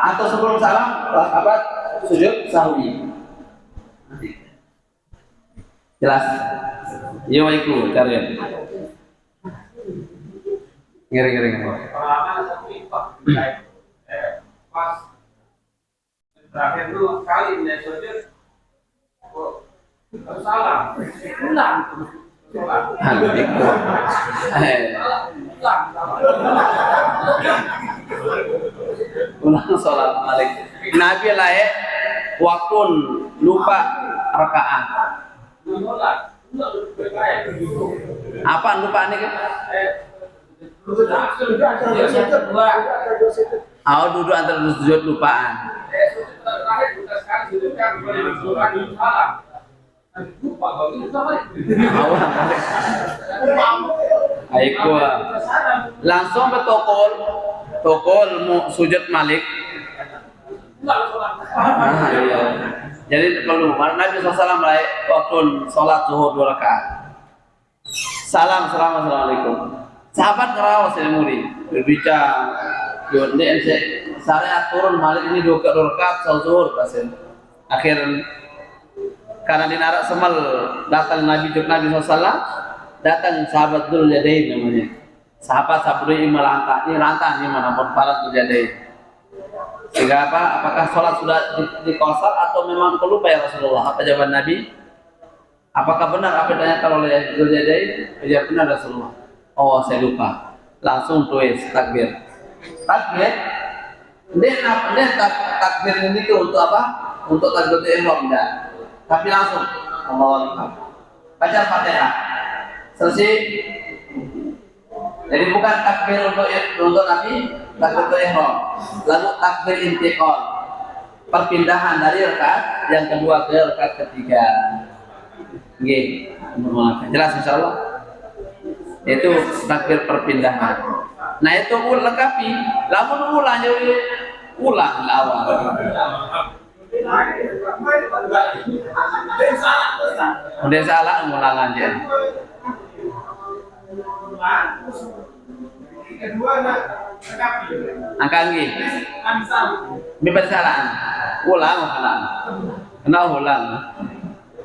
atau sebelum salam apa sujud sahwi. Jelas? Yo iku cari. Ngeri-ngeri. Pas terakhir tuh kali naik sujud salam. Ulang. Ulang sholat malik. Nabi layak waktu lupa rakaat. Apa lupa ini kan? Duduk antara sujud lupaan. Aiko langsung ke tokol mau sujud malik. Iya. Jadi perlu Nabi SAW waktu sholat zuhur 2 rakaat. Salam, assalamualaikum. Sahabat ngerawas ya muri berbicara. Dia syariat turun malik ini 2 rakaat sholat zuhur kasih. Akhir karena dinarak semal datang Nabi SAW, datang sahabat Dzul Yadain namanya. Sahabat sabri melantah, ini rantah ini mana para Dzul Yadain. Sehingga apa? Apakah sholat sudah dikosar atau memang terlupa ya Rasulullah? Apa jawaban Nabi? Apakah benar apa yang ditanyakan oleh Dzul Yadain? Ya benar Rasulullah. Oh saya lupa. Langsung tulis takbir. Takbir. Dia takbir ini tuh untuk apa? Untuk takbir ihram enggak? Tapi langsung Allahu Akbar. Baca Fatihah. Selesai. Jadi bukan takbir untuk Nabi, takbir untuk ihram. Lalu takbir intiqal. Perpindahan dari rakaat yang kedua ke rakaat ketiga. Nggih, jelas insyaallah. Itu takbir perpindahan. Nah, itu lengkapi. Lamun ulang jadi ulang awal. Udah salah ngulang aja. Angka nggih. Bebas kesalahan. ulang kena ulang.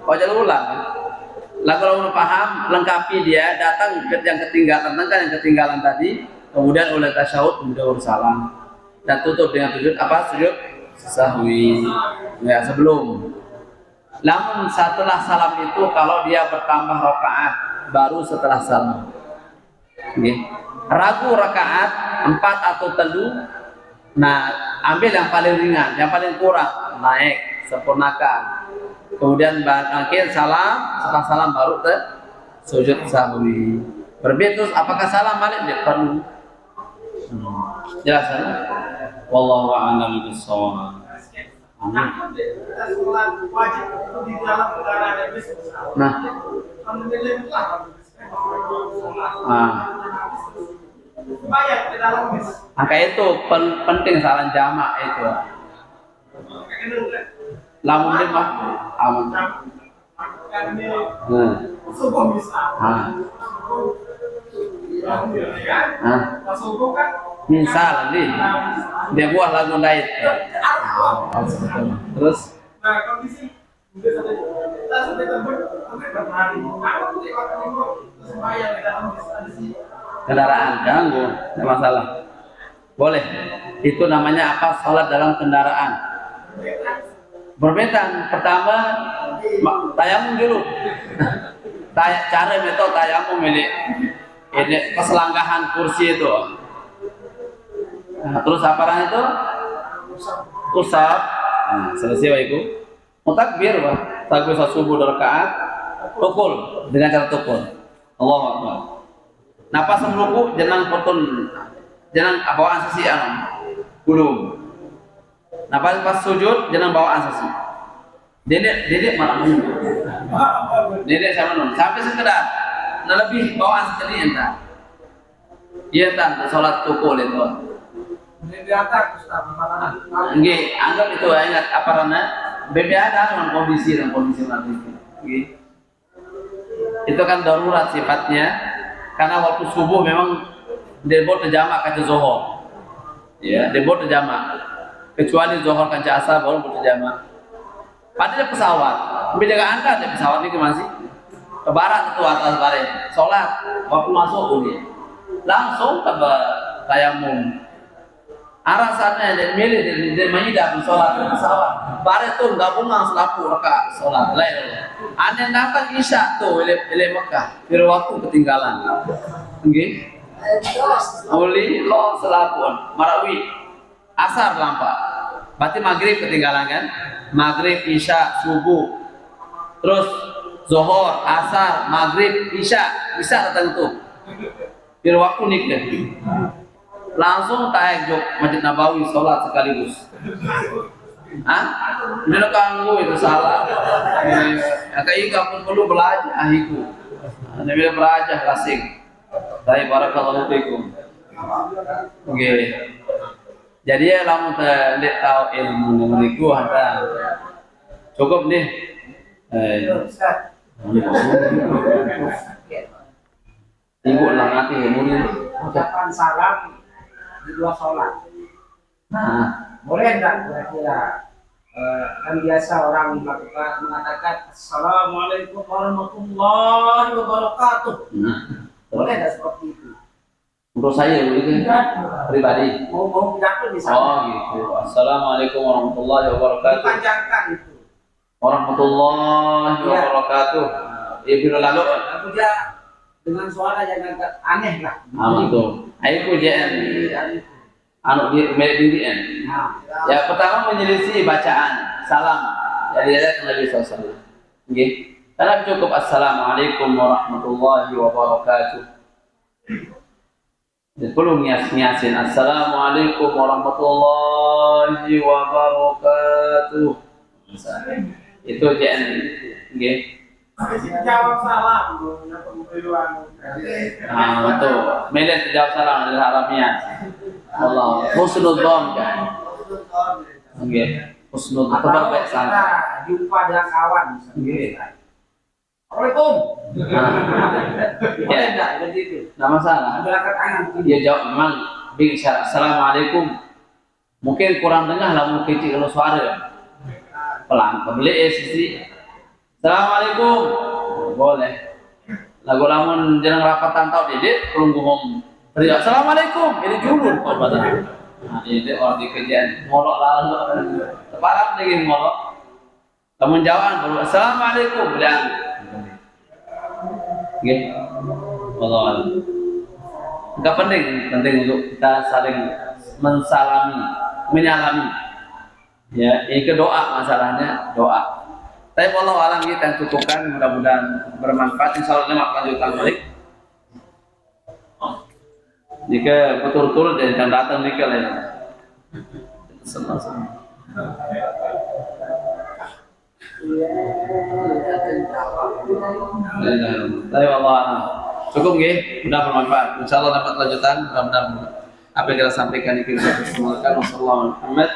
Oh jangan ulang. Lah kalau udah paham, lengkapi dia, datang ke yang ketinggalan, kan yang ketinggalan tadi, kemudian oleh tasyahud, kemudian bersalam dan tutup dengan sujud apa? Sujud sahwi. Ya sebelum. Namun setelah salam itu kalau dia bertambah rakaat baru setelah salam. Okay. Ragu rakaat 4 atau telu, nah ambil yang paling ringan, yang paling kurang, naik, sempurnakan. Kemudian akhir salam, setelah salam baru ke sujud sahwi. Berbeda apakah salam balik dia perlu. Jelas kan? Wallahu a'lam bishawab. Amin. Nah. Maka itu penting salam jamak itu. Lamun dia mah aman. Misal nih, dia buat lagu lain. Terus kendaraan ganggu, tidak masalah. Boleh. Itu namanya apa? Salat dalam kendaraan. Berbeda. Pertama, tayamum dulu. Cara metode tayamum ini keselanggahan kursi itu. Nah, terus apa itu? Usap. Nah, selesai itu. Mutakbir, takbir subuh 2 rakaat. Tukul dengan cara tukul. Allahu Akbar. Napa semruku jenang potun, jenang bawaan sesi belum. Napa pas sujud jenang bawaan sesi. Dedek malah menunggu. Dedek sama nun sampai sekedar nah lebih bawaan sekali entah. Iya entah sholat tukul itu. Nggih, anggap itu ingat apa karena ada dengan kondisi nanti. Nggih. Itu kan darurat sifatnya. Karena waktu subuh memang debot terjamak kaca zuhur. Ya, debot terjamak. Kecuali zuhur kaca asar baru berjamak. Padahal pesawat. Bila anda ada pesawat ini masih ke barat itu atas barat. Sholat waktu masuk ini langsung ke tayamum. Arah sana dan milih dari Maida sholat di pesawat. Barat tuh gabungan selapu rakaat sholat lain. Anda datang isya tuh ile Mekah. Kira waktu ketinggalan. Oke. Oli lo selapun Marawi asar lampak. Berarti maghrib ketinggalan kan? Maghrib, isya, subuh. Terus zuhur, asar, maghrib, isya datang tuh. Kira waktu nikah. Langsung tahajud Masjid Nabawi sholat sekaligus. Ini kanggu itu salah. Kayak pun perlu belajar ahiku. Nabi belajar asing. Tapi barakallahu fikum. Oke. Jadi ya lamun tidak tahu ilmu meniku ada cukup nih. Ibu langati ilmu ucapan salam di 2 sholat. Boleh enggak kira-kira kan biasa orang mengatakan Assalamualaikum warahmatullahi wabarakatuh. Boleh enggak seperti itu? Menurut saya begitu pribadi. Mau pidato di sana. Oh gitu. Assalamualaikum warahmatullahi wabarakatuh. Dipanjangkan itu. Warahmatullahi wabarakatuh. Ibnu lalu. Kemudian dengan suara yang agak aneh lah. Betul. Ayo jangan anu diri. Ya pertama menyelisih bacaan salam dari Nabi SAW. Nggih. Karena cukup assalamualaikum warahmatullahi wabarakatuh. Dan perlu ngias-ngiasin assalamualaikum warahmatullahi wabarakatuh. Itu jangan nggih. Jawab salam. Betul. Melet jawab salam dari Arabnya. Allah, husnul dzan kan. Nggih. Husnul dzan terbaik sangka. Jumpa dengan kawan. Nggih. Assalamualaikum. Ya, Enggak begitu. enggak masalah. Angkat tangan. Dia jawab memang bi isyarat assalamualaikum. Mungkin kurang dengar lah mungkin kalau suara. pelan kebeli sisi. Assalamualaikum. Boleh. Lagu lamun jeneng rapatan tau didik perunggu ngom. Teriak assalamualaikum. Ini julur kok badan. Nah, ini orang dikejian ngolok lalu. Teparan lagi ngolok. Kamu jawab baru assalamualaikum bilang. Nggih. Allah. Enggak penting untuk kita saling mensalami, menyalami. Ya, ini ke doa masalahnya, doa. Tapi Allah alam kita cukupkan, mudah-mudahan bermanfaat. Insyaallah jemaah lanjutan balik. Jika betul-betul dan datang nikah lain. Sama-sama. Tapi Allah alam. Cukup nggih, mudah bermanfaat. Insyaallah dapat lanjutan, mudah-mudahan apa yang kita sampaikan ini kita semoga sallallahu Muhammad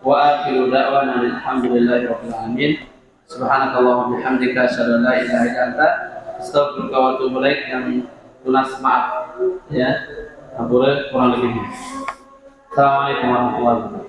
wa akhiru da'wana alhamdulillahi rabbil alamin. Subhanakallahumma bihamdika asyhadu an la ilaha illa anta astaghfiruka wa atubu ilaik. Yang tunas maaf ya, boleh kurang lebihnya. Assalamualaikum warahmatullahi wabarakatuh.